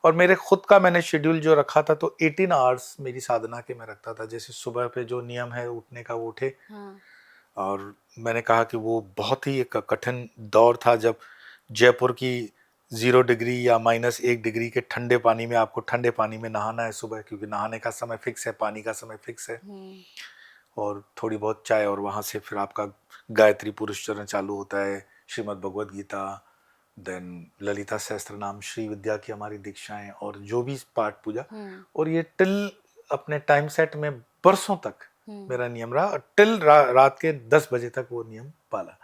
और मेरे खुद का मैंने शेड्यूल जो रखा था, तो 18 आवर्स मेरी साधना के मैं रखता था। जैसे सुबह पे जो नियम है उठने का वो उठे। और मैंने कहा कि वो बहुत ही एक कठिन दौर था जब जयपुर की 0 डिग्री या -1 डिग्री के ठंडे पानी में आपको ठंडे पानी में नहाना है सुबह, क्योंकि नहाने का समय फिक्स है, पानी का समय फिक्स है, और थोड़ी बहुत चाय, और वहाँ से फिर आपका गायत्री पुरुष चरण चालू होता है, श्रीमद् भगवद गीता, देन ललिता सहस्त्र नाम, श्री विद्या की हमारी दीक्षाएं, और जो भी पाठ पूजा। और ये टिल अपने टाइम सेट में बरसों तक मेरा नियम रहा, टिल रात के 10 बजे तक वो नियम पाला।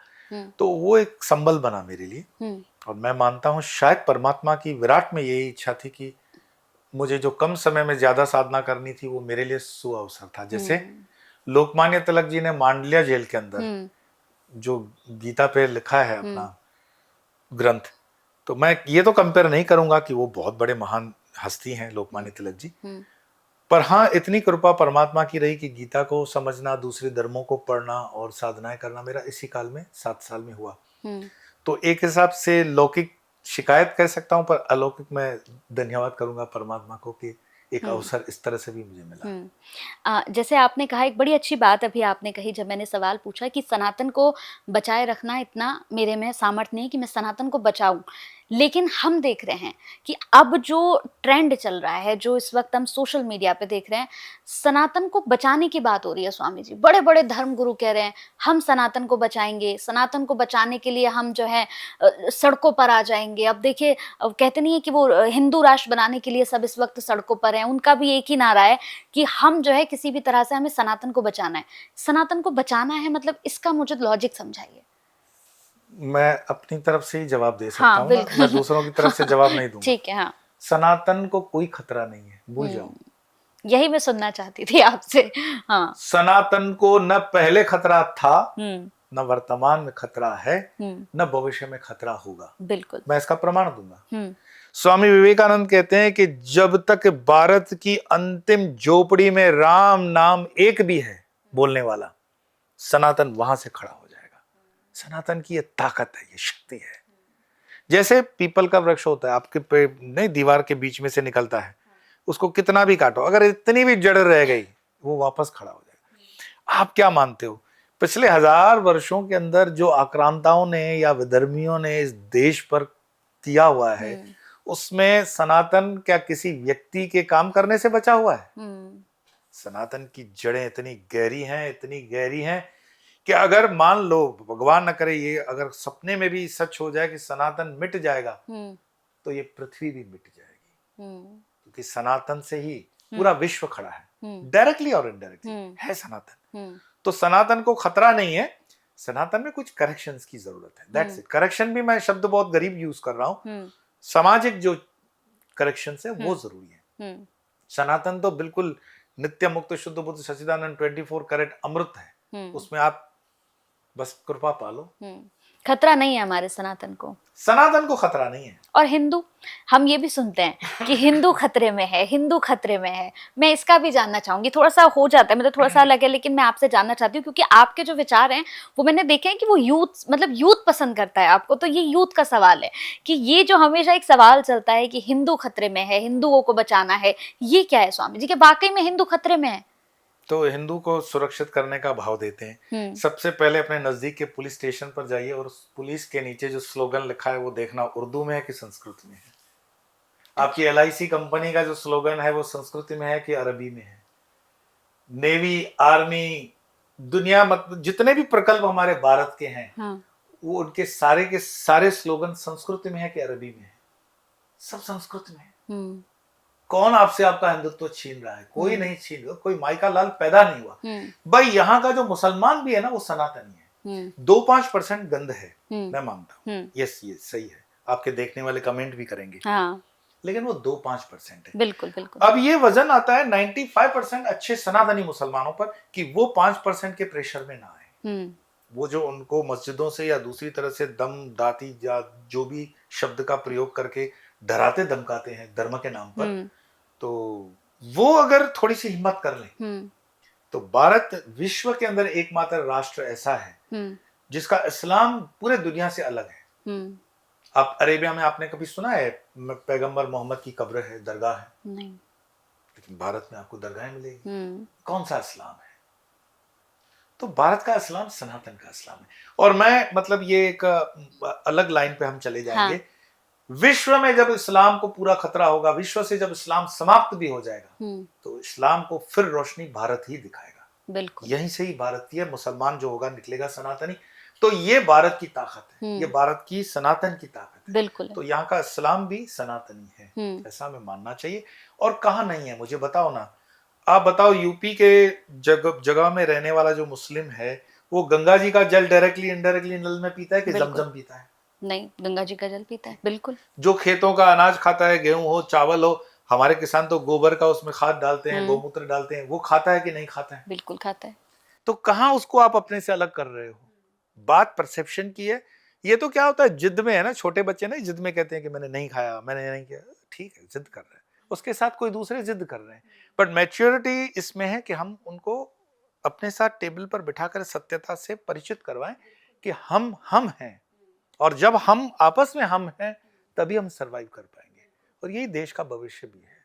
तो वो एक संबल बना मेरे लिए। और मैं मानता हूँ शायद परमात्मा की विराट में यही इच्छा थी कि मुझे जो कम समय में ज्यादा साधना करनी थी वो मेरे लिए सुअवसर था। जैसे लोकमान्य तिलक जी ने मांडलिया जेल के अंदर जो गीता पे लिखा है अपना ग्रंथ, तो मैं ये तो कंपेयर नहीं करूंगा कि वो बहुत बड़े महान हस्ती हैं लोकमान्य तिलक जी, पर हाँ इतनी कृपा परमात्मा की रही कि गीता को समझना, दूसरे धर्मों को पढ़ना और साधनाएं करना मेरा इसी काल में 7 साल में हुआ। तो एक हिसाब से लौकिक शिकायत कह सकता हूँ, पर अलौकिक मैं धन्यवाद करूंगा परमात्मा को कि एक अवसर इस तरह से भी मुझे मिला। जैसे आपने कहा, एक बड़ी अच्छी बात अभी आपने कही जब मैंने सवाल पूछा कि सनातन को बचाए रखना इतना मेरे में सामर्थ्य नहीं है कि मैं सनातन को बचाऊं, लेकिन हम देख रहे हैं कि अब जो ट्रेंड चल रहा है, जो इस वक्त हम सोशल मीडिया पे देख रहे हैं, सनातन को बचाने की बात हो रही है। स्वामी जी बड़े बड़े धर्म गुरु कह रहे हैं हम सनातन को बचाएंगे, सनातन को बचाने के लिए हम जो है सड़कों पर आ जाएंगे। अब देखिए, कहते नहीं है कि वो हिंदू राष्ट्र बनाने के लिए सब इस वक्त सड़कों पर हैं, उनका भी एक ही नारा है कि हम जो है किसी भी तरह से हमें सनातन को बचाना है। सनातन को बचाना है मतलब इसका मुझे लॉजिक समझाइए। मैं अपनी तरफ से ही जवाब दे सकता हाँ, हूँ ना, मैं दूसरों की तरफ से जवाब नहीं दूंगा। ठीक है, हाँ। सनातन को कोई खतरा नहीं है, भूल जाओ। यही मैं सुनना चाहती थी आपसे। हाँ, सनातन को न पहले खतरा था, न वर्तमान में खतरा है, न भविष्य में खतरा होगा। बिल्कुल, मैं इसका प्रमाण दूंगा। स्वामी विवेकानंद कहते हैं कि जब तक भारत की अंतिम झोपड़ी में राम नाम एक भी है बोलने वाला, सनातन वहां से खड़ा हो जाएगा। सनातन की ये ताकत है, ये शक्ति है। जैसे पीपल का वृक्ष होता है, आपके पे नहीं दीवार के बीच में से निकलता है, उसको कितना भी काटो, अगर इतनी भी जड़ रह गई वो वापस खड़ा हो जाएगा। आप क्या मानते हो, पिछले 1000 वर्षों के अंदर जो आक्रांताओं ने या विधर्मियों ने इस देश पर किया हुआ है, उसमें सनातन क्या किसी व्यक्ति के काम करने से बचा हुआ है? सनातन की जड़ें इतनी गहरी हैं, इतनी गहरी हैं कि अगर मान लो भगवान न करे ये अगर सपने में भी सच हो जाए कि सनातन मिट जाएगा, तो ये पृथ्वी भी मिट जाएगी, क्योंकि सनातन से ही पूरा विश्व खड़ा है, डायरेक्टली और इनडायरेक्टली है सनातन। तो सनातन को खतरा नहीं है, सनातन में कुछ करेक्शंस की जरूरत है, दैट्स इट। करेक्शन भी मैं शब्द बहुत गरीब यूज कर रहा हूँ, सामाजिक जो करेक्शंस है वो जरूरी है। सनातन तो बिल्कुल नित्य मुक्त शुद्ध बुद्ध सच्चिदानंद 24 कैरेट अमृत है, उसमें आप बस कृपा पालो, खतरा नहीं है हमारे सनातन को। सनातन को खतरा नहीं है। और हिंदू, हम ये भी सुनते हैं कि हिंदू खतरे में है, हिंदू खतरे में है। मैं इसका भी जानना चाहूंगी, थोड़ा सा हो जाता है मतलब थोड़ा सा अलग है, लेकिन मैं आपसे जानना चाहती हूँ क्योंकि आपके जो विचार हैं वो मैंने देखे हैं कि वो यूथ मतलब यूथ पसंद करता है आपको। तो ये यूथ का सवाल है कि ये जो हमेशा एक सवाल चलता है कि हिंदू खतरे में है, हिंदुओं को बचाना है, ये क्या है स्वामी जी के वाकई में हिंदू खतरे में है? तो हिंदू को सुरक्षित करने का भाव देते हैं। सबसे पहले अपने नजदीक के पुलिस स्टेशन पर जाइए और उस पुलिस के नीचे जो स्लोगन लिखा है वो देखना उर्दू में है कि संस्कृत में है। आपकी LIC कंपनी का जो स्लोगन है वो संस्कृत में है कि अरबी में है। नेवी, आर्मी, दुनिया मतलब जितने भी प्रकल्प हमारे भारत के हैं, हाँ। वो उनके सारे के सारे स्लोगन संस्कृत में है कि अरबी में है? सब संस्कृत में है। कौन आपसे आपका हिंदुत्व छीन रहा है? कोई नहीं छीन रहा, कोई माई का लाल पैदा नहीं हुआ। भाई यहाँ का जो मुसलमान भी है ना वो सनातनी है। 2-5% गंद है, मैं मानता हूँ, यस ये सही है, आपके देखने वाले कमेंट भी करेंगे। हाँ। लेकिन वो 2-5% है। बिल्कुल बिल्कुल। अब ये वजन आता है 95% अच्छे सनातनी मुसलमानों पर कि वो 5% के प्रेशर में ना आए। वो जो उनको मस्जिदों से या दूसरी तरह से दम दाती या जो भी शब्द का प्रयोग करके डराते धमकाते हैं धर्म के नाम पर, तो वो अगर थोड़ी सी हिम्मत कर लें तो भारत विश्व के अंदर एकमात्र राष्ट्र ऐसा है जिसका इस्लाम पूरे दुनिया से अलग है। आप अरेबिया में आपने कभी सुना है पैगंबर मोहम्मद की कब्र है, दरगाह है? नहीं। लेकिन भारत में आपको दरगाहें मिलेगी। कौन सा इस्लाम है? तो भारत का इस्लाम सनातन का इस्लाम है। और मैं मतलब ये एक अलग लाइन पे हम चले जाएंगे। हाँ। विश्व में जब इस्लाम को पूरा खतरा होगा, विश्व से जब इस्लाम समाप्त भी हो जाएगा, तो इस्लाम को फिर रोशनी भारत ही दिखाएगा। बिल्कुल। यहीं से ही भारतीय मुसलमान जो होगा निकलेगा सनातनी। तो ये भारत की ताकत है, ये भारत की सनातन की ताकत है। बिल्कुल। तो यहाँ का इस्लाम भी सनातनी है, ऐसा हमें मानना चाहिए। और कहाँ नहीं है मुझे बताओ ना। आप बताओ यूपी के जगह में रहने वाला जो मुस्लिम है वो गंगा जी का जल डायरेक्टली इनडायरेक्टली नल में पीता है कि जमजम पीता है? नहीं, गंगा जी का जल पीता है। बिल्कुल। जो खेतों का अनाज खाता है, गेहूं हो चावल हो, हमारे किसान तो गोबर का उसमें खाद डालते हैं, गोमूत्र डालते हैं, वो खाता है कि नहीं खाता है? बिल्कुल खाता है। तो कहाँ उसको आप अपने से अलग कर रहे हो? बात परसेप्शन की है। ये तो क्या होता है जिद में है ना, छोटे बच्चे ना जिद में कहते हैं कि मैंने नहीं खाया, मैंने नहीं किया। ठीक है, जिद कर रहे हैं, उसके साथ कोई दूसरे जिद कर रहे हैं। बट मैच्योरिटी इसमें है कि हम उनको अपने साथ टेबल पर बिठाकर सत्यता से परिचित करवाएं कि हम हैं, और जब हम आपस में हम हैं तभी हम सरवाइव कर पाएंगे, और यही देश का भविष्य भी है।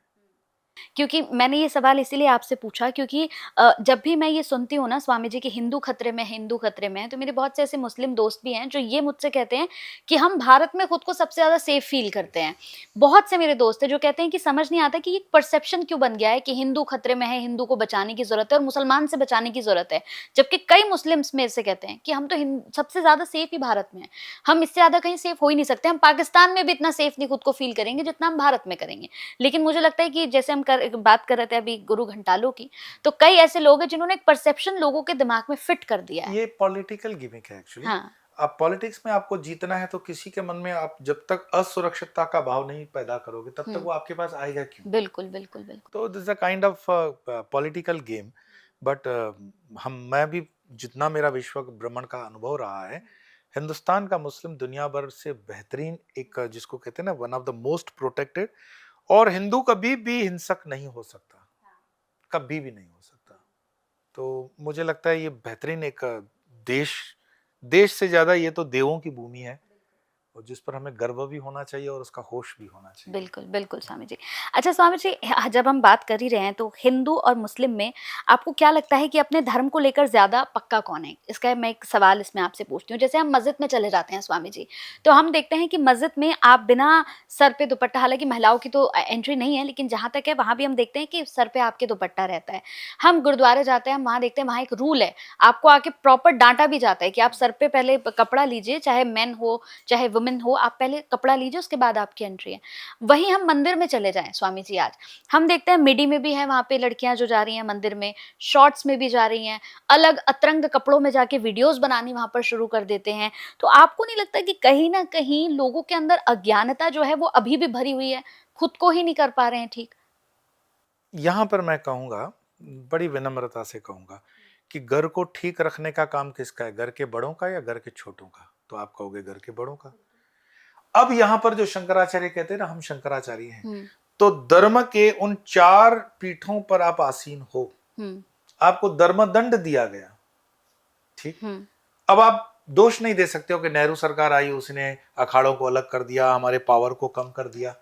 क्योंकि मैंने ये सवाल इसीलिए आपसे पूछा क्योंकि जब भी मैं ये सुनती हूँ ना स्वामी जी कि हिंदू खतरे में, हिंदू खतरे में है, तो मेरे बहुत से ऐसे मुस्लिम दोस्त भी हैं जो ये मुझसे कहते हैं कि हम भारत में खुद को सबसे ज्यादा सेफ फील करते हैं। बहुत से मेरे दोस्त हैं जो कहते हैं कि समझ नहीं आता कि एक परसेप्शन क्यों बन गया है कि हिंदू खतरे में है, हिंदू को बचाने की जरूरत है और मुसलमान से बचाने की जरूरत है, जबकि कई मुस्लिम्स मेरे से कहते हैं कि हम तो सबसे ज्यादा सेफ ही भारत में है, हम इससे ज्यादा कहीं सेफ हो ही नहीं सकते, हम पाकिस्तान में भी इतना सेफ नहीं खुद को फील करेंगे जितना हम भारत में करेंगे। लेकिन मुझे लगता है कि जैसे हम बात कर रहे थे अभी गुरु घंटालों की, तो कई ऐसे लोग हैं जिन्होंने एक परसेप्शन लोगों के दिमाग में फिट कर दिया है। ये पॉलिटिकल गिमिक है एक्चुअली। हाँ। अब पॉलिटिक्स में आपको जीतना है तो किसी के मन में आप जब तक असुरक्षितता का भाव नहीं पैदा करोगे तब तक वो आपके पास आएगा क्यों? बिल्कुल बिल्कुल बिल्कुल। तो this is a kind of political game. But मैं भी जितना मेरा विश्व भ्रमण का अनुभव रहा है, हिंदुस्तान का मुस्लिम दुनिया भर से बेहतरीन एक जिसको कहते हैं ना one of the most protected, और हिंदू कभी भी हिंसक नहीं हो सकता, कभी भी नहीं हो सकता। तो मुझे लगता है ये बेहतरीन एक देश से ज्यादा ये तो देवों की भूमि है, और जिस पर हमें गर्व भी होना चाहिए और उसका होश भी होना चाहिए। बिल्कुल बिल्कुल स्वामी जी। अच्छा स्वामी जी, जब हम बात कर ही रहे हैं तो हिंदू और मुस्लिम में आपको क्या लगता है कि अपने धर्म को लेकर ज्यादा पक्का कौन है? इसका मैं एक सवाल इसमें आपसे पूछती हूँ। जैसे हम मस्जिद में चले जाते हैं स्वामी जी, तो हम देखते हैं कि मस्जिद में आप बिना सर पे दुपट्टा, हालांकि महिलाओं की तो एंट्री नहीं है, लेकिन जहां तक है वहां भी हम देखते हैं कि सर पे आपके दुपट्टा रहता है। हम गुरुद्वारे जाते हैं, हम वहां देखते हैं वहां एक रूल है, आपको आके प्रॉपर डांटा भी जाता है कि आप सर पे पहले कपड़ा लीजिए, चाहे मेन हो चाहे वुमेन हो, आप पहले कपड़ा लीजिए उसके बाद आपकी एंट्री है। वहीं हम मंदिर में चले जाएं स्वामी जी, आज हम देखते हैं मिडी में भी है, वहां पे लड़कियां जो जा रही हैं मंदिर में, शॉर्ट्स में भी जा रही हैं, अलग अतरंग कपड़ों में जाके वीडियोस बनानी वहां पर शुरू कर देते हैं। तो आपको नहीं लगता कि कहीं ना कहीं लोगों के अंदर अज्ञानता जो है वो अभी भी भरी हुई है, खुद को ही नहीं कर पा रहे हैं ठीक? यहाँ पर मैं कहूंगा, बड़ी विनम्रता से कहूंगा कि घर को ठीक रखने का काम किसका है, घर के बड़ों का या घर के छोटों का? तो आप कहोगे घर के बड़ों का। अब यहाँ पर जो शंकराचार्य कहते हैं ना, हम शंकराचार्य हैं, तो धर्म के उन 4 पीठों पर आप आसीन हो, आपको धर्म दंड दिया गया, ठीक। अब आप दोष नहीं दे सकते हो कि नेहरू सरकार आई, उसने अखाड़ों को अलग कर दिया, हमारे पावर को कम कर दिया।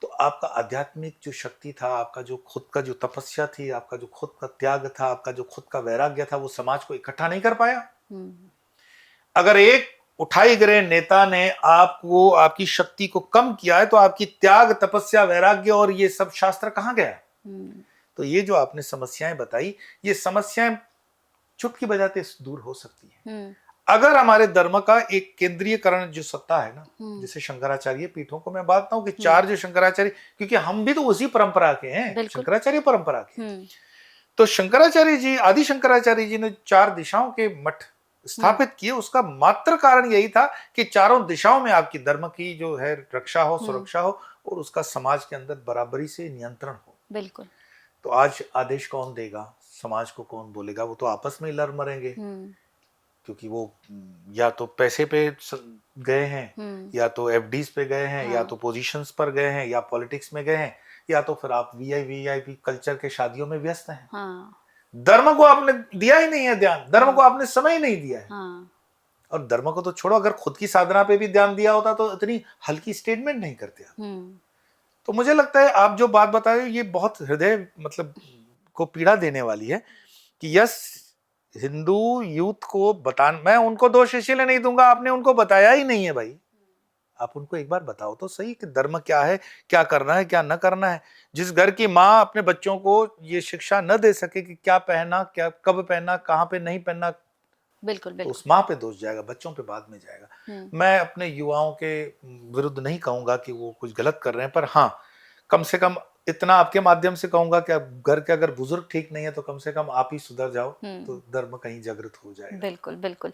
तो आपका आध्यात्मिक जो शक्ति था, आपका जो खुद का जो तपस्या थी, आपका जो खुद का त्याग था, आपका जो खुद का वैराग्य था, वो समाज को इकट्ठा नहीं कर पाया। अगर एक उठाई गए नेता ने आपको, आपकी शक्ति को कम किया है, तो आपकी त्याग, तपस्या, वैराग्य और ये सब शास्त्र कहाँ गया? तो ये जो आपने समस्याएं बताई, ये समस्याएं चुटकी बजाते दूर हो सकती है अगर हमारे धर्म का एक केंद्रीयकरण जो सत्ता है ना, जैसे शंकराचार्य पीठों को मैं बांटता हूँ कि 4 जो शंकराचार्य, क्योंकि हम भी तो उसी परंपरा के हैं, शंकराचार्य परंपरा के। तो शंकराचार्य जी, आदि शंकराचार्य जी ने 4 दिशाओं के मठ स्थापित किए। उसका मात्र कारण यही था कि चारों दिशाओं में आपकी धर्म की जो है रक्षा हो, सुरक्षा हो, और उसका समाज के अंदर बराबरी से नियंत्रण हो। बिल्कुल। तो आज आदेश कौन देगा, समाज को कौन बोलेगा? वो तो आपस में ही लड़ मरेंगे, क्योंकि वो या तो पैसे पे गए हैं, या तो एफडीज पे गए हैं, या तो पोजीशंस पर गए हैं, या पॉलिटिक्स में गए हैं, या तो फिर आप वीआईपी कल्चर के शादियों में व्यस्त हैं। धर्म को आपने दिया ही नहीं है ध्यान, धर्म को आपने समय ही नहीं दिया है। और धर्म को तो छोड़ो, अगर खुद की साधना पे भी ध्यान दिया होता तो इतनी हल्की स्टेटमेंट नहीं करते आप। तो मुझे लगता है आप जो बात बता रहे हो ये बहुत हृदय मतलब को पीड़ा देने वाली है कि यस, हिंदू यूथ को मैं उनको दोष इसलिए नहीं दूंगा, आपने उनको बताया ही नहीं है भाई। आप उनको एक बार बताओ तो सही कि धर्म क्या है, क्या करना है, क्या न करना है। जिस घर की माँ अपने बच्चों को ये शिक्षा न दे सके कि क्या पहनना, क्या कब पहनना, कहाँ पे नहीं पहनना, बिल्कुल तो उस माँ पे दोष जाएगा, बच्चों पे बाद में जाएगा। मैं अपने युवाओं के विरुद्ध नहीं कहूंगा कि वो कुछ गलत कर रहे हैं, पर हाँ, कम से कम इतना आपके माध्यम से कहूंगा कि घर के अगर बुजुर्ग ठीक नहीं है तो कम से कम आप ही सुधर जाओ, तो धर्म कहीं जागृत हो जाएगा। बिल्कुल बिल्कुल।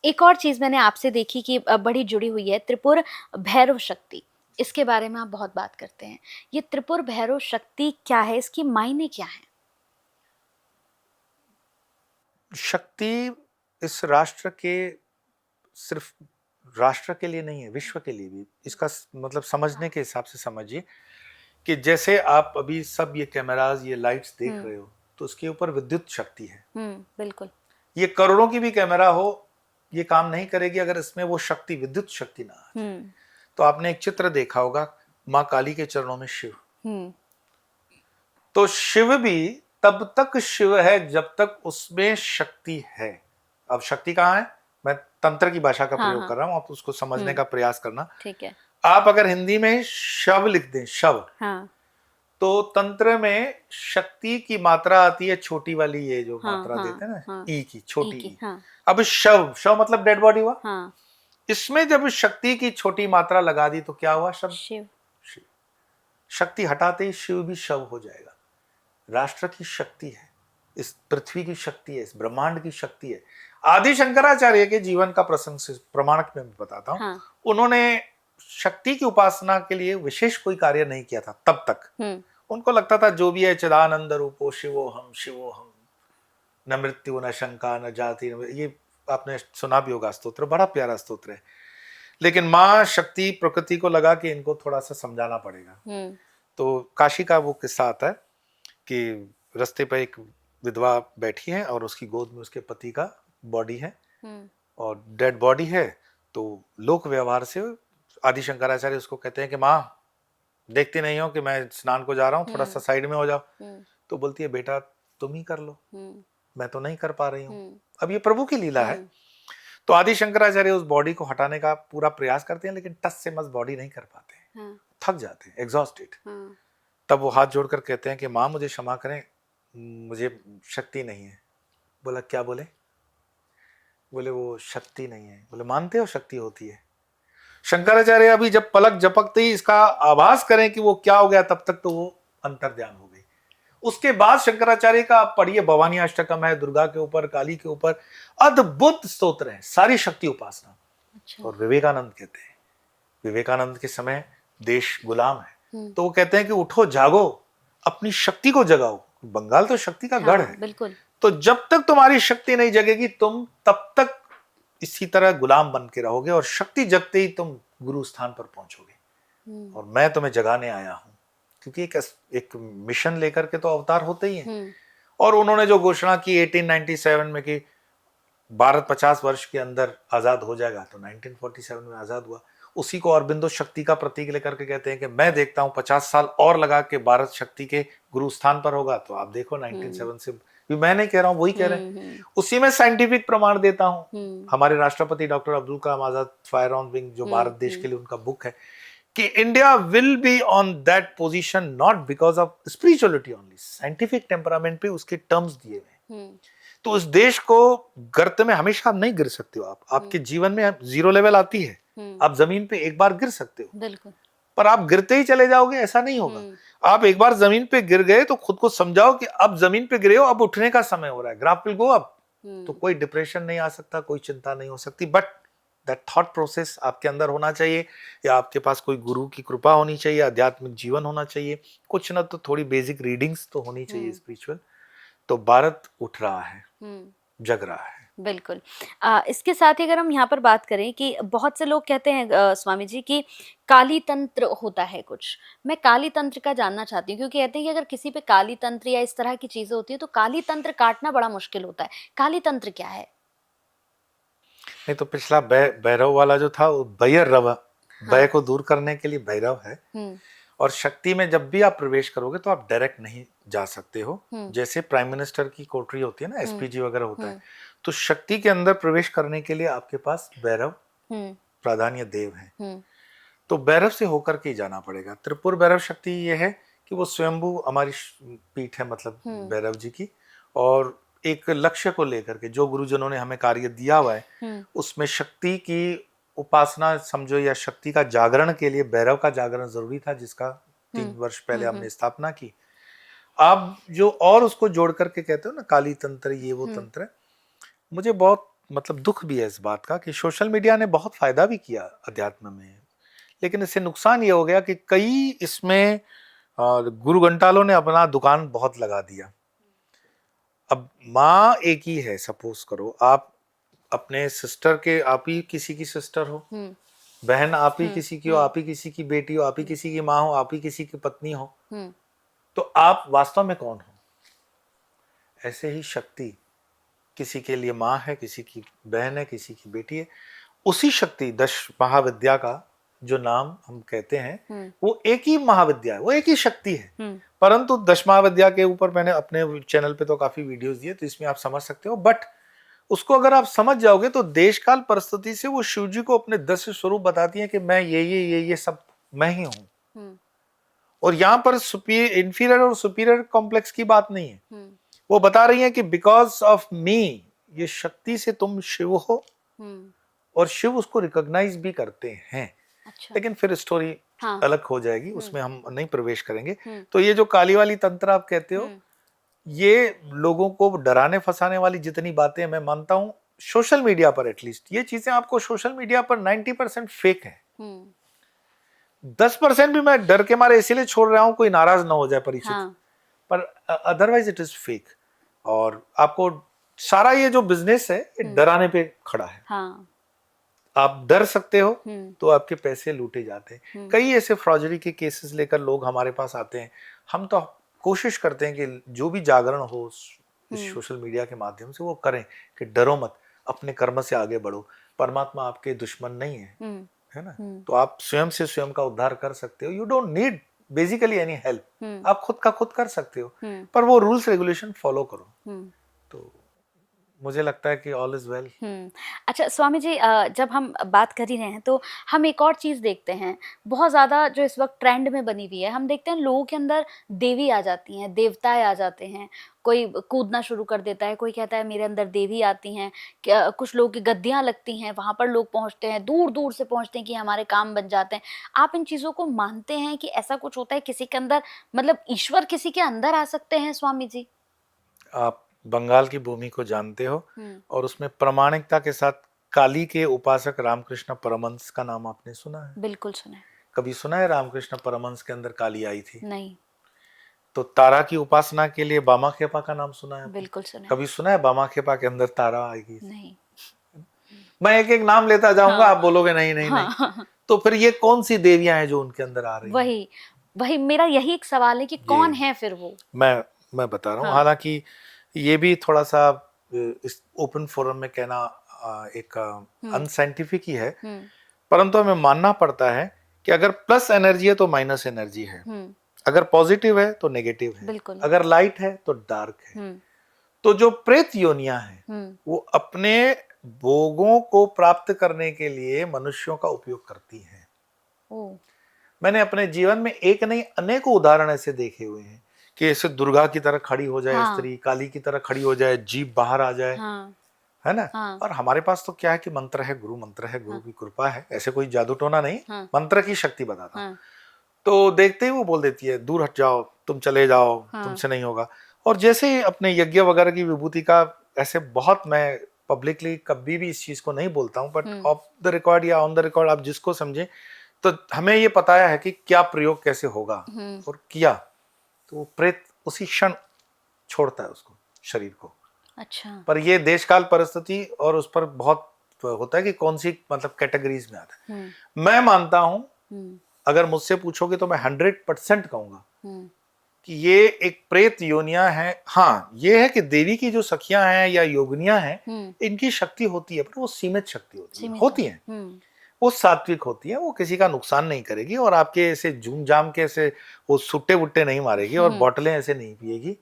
एक और चीज मैंने आपसे देखी कि बड़ी जुड़ी हुई है, त्रिपुर भैरव शक्ति। इसके बारे में आप बहुत बात करते हैं। ये त्रिपुर भैरव शक्ति क्या है, इसकी मायने क्या है? शक्ति इस राष्ट्र के, सिर्फ राष्ट्र के लिए नहीं है, विश्व के लिए भी। इसका मतलब समझने के हिसाब से समझिए कि जैसे आप अभी सब ये कैमरास, ये लाइट्स देख रहे हो, तो उसके ऊपर विद्युत शक्ति है। बिल्कुल। ये करोड़ों की भी कैमरा हो, ये काम नहीं करेगी अगर इसमें वो शक्ति, विद्युत शक्ति ना आ जाए। तो आपने एक चित्र देखा होगा, माँ काली के चरणों में शिव। तो शिव भी तब तक शिव है जब तक उसमें शक्ति है। अब शक्ति कहाँ है? मैं तंत्र की भाषा का प्रयोग कर रहा हूँ, आप उसको समझने का प्रयास करना। ठीक है। आप अगर हिंदी में शव लिख दें, शव, तो तंत्र में शक्ति की मात्रा आती है छोटी वाली, ये जो मात्रा देते हैं ना, ई की, छोटी ई। अब शव, शव मतलब डेड बॉडी हुआ। इसमें जब शक्ति की छोटी मात्रा लगा दी तो क्या हुआ? शब्द शिव। शिव। शक्ति हटाते ही शिव भी शव हो जाएगा। राष्ट्र की शक्ति है, इस पृथ्वी की शक्ति है, इस ब्रह्मांड की शक्ति है। आदि शंकराचार्य के जीवन का प्रसंग से प्रमाण में मैं बताता हूँ। उन्होंने शक्ति की उपासना के लिए विशेष कोई कार्य नहीं किया था तब तक। उनको लगता था जो भी है चिदानंद रूपो शिवो हम, न मृत्यु न शंका न जाति, ये आपने सुना भी होगा स्तोत्र, बड़ा प्यारा स्तोत्र है। लेकिन माँ शक्ति प्रकृति को लगा कि इनको थोड़ा सा समझाना पड़ेगा। तो काशी का वो किस्सा आता है कि रास्ते पर एक विधवा बैठी है और उसकी गोद में उसके पति का बॉडी है और डेड बॉडी है। तो लोक व्यवहार से आदि शंकराचार्य उसको कहते हैं कि माँ देखती नहीं हो कि मैं स्नान को जा रहा हूँ, थोड़ा सा साइड में हो जाओ। तो बोलती है बेटा तुम ही कर लो, मैं तो नहीं कर पा रही हूँ। अब ये प्रभु की लीला है। तो आदि शंकराचार्य उस बॉडी को हटाने का पूरा प्रयास करते हैं, लेकिन टस से मस बॉडी नहीं कर पाते, थक जाते हैं, एग्जॉस्टेड। तब वो हाथ जोड़कर कहते हैं कि माँ मुझे क्षमा करें, मुझे शक्ति नहीं है। बोला क्या? बोले वो शक्ति नहीं है। बोले मानते हो शक्ति होती है? शंकराचार्य अभी जब पलक झपकते ही इसका आभास करें कि वो क्या हो गया, तब तक तो वो अंतर्ध्यान हो गई। उसके बाद शंकराचार्य का आप पढ़िए, भवानी अष्टकम है, दुर्गा के ऊपर, काली के ऊपर अद्भुत स्तोत्र है, सारी शक्ति उपासना। अच्छा। और विवेकानंद कहते हैं, विवेकानंद के समय देश गुलाम है, तो वो कहते हैं कि उठो जागो, अपनी शक्ति को जगाओ। बंगाल तो शक्ति का गढ़ है। बिल्कुल। तो जब तक तुम्हारी शक्ति नहीं जगेगी, तुम तब तक इसी तरह गुलाम बन के रहोगे और शक्ति जगते ही तुम गुरु स्थान पर पहुंचोगे। और मैं तुम्हें जगाने आया हूं, क्योंकि एक मिशन लेकर के तो अवतार होते ही हैं। और उन्होंने जो घोषणा की 1897 में कि भारत 50 वर्ष के अंदर आजाद हो जाएगा, तो 1947 में आजाद हुआ। उसी को अरबिंदो शक्ति का प्रतीक लेकर के कहते हैं कि मैं देखता हूं 50 साल और लगा के भारत शक्ति के गुरु स्थान पर होगा। तो आप देखो 1907 से भी मैं नहीं कह रहा हूं, वही कह रहे हैं। उसी में साइंटिफिक प्रमाण देता हूं। हमारे राष्ट्रपति doctor Abdul Kalam Azad, fire on wing, जो भारत देश के लिए उनका बुक है, कि India will be on that position not because of spirituality only, scientific temperament पे उसके टर्म्स दिए हुए। तो उस देश को गर्त में हमेशा आप नहीं गिर सकते हो। आपके जीवन में जीरो लेवल आती है, आप जमीन पे एक बार गिर सकते हो, बिल्कुल, पर आप गिरते ही चले जाओगे ऐसा नहीं होगा। आप एक बार जमीन पे गिर गए तो खुद को समझाओ कि अब जमीन पे गिरे हो, अब उठने का समय हो रहा है, ग्राफ विल गो अप। तो कोई डिप्रेशन नहीं आ सकता, कोई चिंता नहीं हो सकती। बट दैट थॉट प्रोसेस आपके अंदर होना चाहिए, या आपके पास कोई गुरु की कृपा होनी चाहिए, आध्यात्मिक जीवन होना चाहिए, कुछ ना तो थोड़ी बेसिक रीडिंग्स तो होनी चाहिए स्पिरिचुअल। तो भारत उठ रहा है, जग रहा है। बिल्कुल। इसके साथ ही अगर हम यहाँ पर बात करें कि बहुत से लोग कहते हैं स्वामी जी कि काली तंत्र होता है कुछ। मैं काली तंत्र का जानना चाहती हूँ, क्योंकि कहते हैं कि अगर किसी पे काली तंत्र या इस तरह की चीजें होती है तो काली तंत्र काटना बड़ा मुश्किल होता है। काली तंत्र क्या है? नहीं तो पिछला भैरव वाला जो था वो भैरव, भय को दूर करने के लिए भैरव है। और शक्ति में जब भी आप प्रवेश करोगे तो आप डायरेक्ट नहीं जा सकते हो। जैसे प्राइम मिनिस्टर की कोठरी होती है ना, एसपीजी वगैरह होता है, तो शक्ति के अंदर प्रवेश करने के लिए आपके पास भैरव प्राधान्य देव है। तो भैरव से होकर के ही जाना पड़ेगा। त्रिपुर भैरव शक्ति ये है कि वो स्वयंभू हमारी पीठ है, मतलब भैरव जी की। और एक लक्ष्य को लेकर के जो गुरुजनों ने हमें कार्य दिया हुआ है, उसमें शक्ति की उपासना समझो, या शक्ति का जागरण के लिए भैरव का जागरण जरूरी था, जिसका 3 वर्ष पहले हमने स्थापना की। आप जो और उसको जोड़ करके कहते हो ना काली तंत्र, ये वो तंत्र है। मुझे बहुत मतलब दुख भी है इस बात का कि सोशल मीडिया ने बहुत फायदा भी किया अध्यात्म में, लेकिन इससे नुकसान ये हो गया कि कई इसमें गुरु घंटालों ने अपना दुकान बहुत लगा दिया। अब माँ एक ही है, सपोज करो आप अपने सिस्टर के, आप ही किसी की सिस्टर हो, बहन आप ही किसी की हो, आप ही किसी की बेटी हो, आप ही किसी की माँ हो, आप ही किसी की पत्नी हो, तो आप वास्तव में कौन हो? ऐसे ही शक्ति किसी के लिए माँ है, किसी की बहन है, किसी की बेटी है। उसी शक्ति 10 महाविद्या का जो नाम हम कहते हैं, वो एक ही महाविद्या है, वो एक ही शक्ति है। परंतु 10 महाविद्या के ऊपर मैंने अपने चैनल पे तो काफी वीडियोस दिए, तो इसमें आप समझ सकते हो। बट उसको अगर आप समझ जाओगे तो देश काल परिस्थिति से वो शिव जी को अपने 10 स्वरूप बताती है कि मैं ये सब मैं ही हूं। और यहाँ पर सुपीरियर, इंफीरियर और सुपीरियर कॉम्प्लेक्स की बात नहीं है। वो बता रही है कि बिकॉज ऑफ मी, ये शक्ति से तुम शिव हो, और शिव उसको रिकॉग्नाइज भी करते हैं। अच्छा। लेकिन फिर स्टोरी अलग हो जाएगी, उसमें हम नहीं प्रवेश करेंगे। तो ये जो काली वाली तंत्र आप कहते हो, ये लोगों को डराने फंसाने वाली जितनी बातें, मैं मानता हूं सोशल मीडिया पर एटलीस्ट ये चीजें आपको सोशल मीडिया पर 90% फेक है। 10% भी मैं डर के मारे इसीलिए छोड़ रहा हूं, कोई नाराज ना हो जाए परिचित, पर अदरवाइज इट इज फेक। और आपको सारा ये जो बिजनेस है ये डराने पे खड़ा है। आप डर सकते हो तो आपके पैसे लूटे जाते हैं। कई ऐसे फ्रॉडरी के केसेस लेकर लोग हमारे पास आते हैं। हम तो कोशिश करते हैं कि जो भी जागरण हो इस सोशल मीडिया के माध्यम से वो करें, कि डरो मत, अपने कर्म से आगे बढ़ो। परमात्मा आपके दुश्मन नहीं है ना। तो आप स्वयं से स्वयं का उद्धार कर सकते हो। You don't need basically any help, आप खुद का खुद कर सकते हो, पर वो रूल्स रेगुलेशन फॉलो करो। तो मुझे लगता है कि ऑल इज वेल। अच्छा स्वामी जी, जब हम बात कर ही रहे हैं तो हम एक और चीज़ देखते हैं, बहुत ज़्यादा जो इस वक्त ट्रेंड में बनी हुई है। हम देखते हैं लोगों के अंदर देवी आ जाती हैं, देवताएं आ जाते हैं। कोई कूदना शुरू कर देता है, कोई कहता है मेरे अंदर देवी आती हैं। कुछ लोगों की गद्दियाँ लगती हैं, वहाँ पर लोग पहुँचते हैं, दूर दूर से पहुँचते हैं कि हमारे काम बन जाते हैं। आप इन चीज़ों को मानते हैं कि ऐसा कुछ होता है किसी के अंदर, मतलब ईश्वर किसी के अंदर आ सकते हैं स्वामी जी? आप बंगाल की भूमि को जानते हो, और उसमें प्रामाणिकता के साथ काली के उपासक रामकृष्ण परमहंस का नाम आपने सुना है? बिल्कुल सुना है। कभी सुना है रामकृष्ण परमहंस के अंदर काली आई थी? नहीं। तो तारा की उपासना के लिए बामाखेपा का नाम सुना है? बिल्कुल सुना है। कभी सुना है बामाखेपा के अंदर तारा आएगी? नहीं। मैं एक एक नाम लेता जाऊंगा, हाँ, आप बोलोगे नहीं नहीं हाँ, नहीं। हाँ, तो फिर ये कौन सी देवियां हैं जो उनके अंदर आ रही हैं? वही वही मेरा यही एक सवाल है कि कौन ये है फिर वो। मैं बता रहा हूँ। हाँ। हालांकि ये भी थोड़ा सा इस ओपन फोरम में कहना एक अनसाइंटिफिक ही है, परंतु हमें मानना पड़ता है कि अगर प्लस एनर्जी है तो माइनस एनर्जी है, अगर पॉजिटिव है तो नेगेटिव है, बिल्कुल। अगर लाइट है तो डार्क है। तो जो प्रेत योनियां हैं वो अपने भोगों को प्राप्त करने के लिए मनुष्यों का उपयोग करती हैं। मैंने अपने जीवन में एक नहीं अनेकों उदाहरण ऐसे देखे हुए हैं कि ऐसे दुर्गा की तरह खड़ी हो जाए स्त्री, काली की तरह खड़ी हो जाए, जीभ बाहर आ जाए, है ना। और हमारे पास तो क्या है कि मंत्र है, गुरु मंत्र है, गुरु की कृपा है, ऐसे कोई जादू टोना नहीं, मंत्र की शक्ति बताता हूं। तो देखते ही वो बोल देती है दूर हट जाओ, तुम चले जाओ, तुमसे नहीं होगा। और जैसे ही अपने यज्ञ वगैरह की विभूति का, ऐसे बहुत, मैं पब्लिकली कभी भी इस चीज को नहीं बोलता हूँ, बट ऑफ द रिकॉर्ड या ऑन द रिकॉर्ड आप जिसको समझे, तो हमें ये बताया है कि क्या प्रयोग कैसे होगा, और किया तो वो प्रेत उसी क्षण छोड़ता है उसको, शरीर को। अच्छा। पर ये देश काल परिस्थिति और उस पर बहुत होता है कि कौन सी मतलब कैटेगरीज में आता है। मैं मानता हूं, अगर मुझसे पूछोगे तो मैं 100% कहूंगा कि ये एक प्रेत योनियां है। हाँ, ये है कि देवी की जो सखियां हैं या योगिनियां हैं, इनकी शक्ति होती है, पर वो सीमित शक्ति होती है। वो सात्विक होती है, वो किसी का नुकसान नहीं करेगी, और आपके ऐसे झूम जाम के ऐसे वो सुट्टे वुट्टे नहीं मारेगी, और बोतलें ऐसे नहीं पिएगी।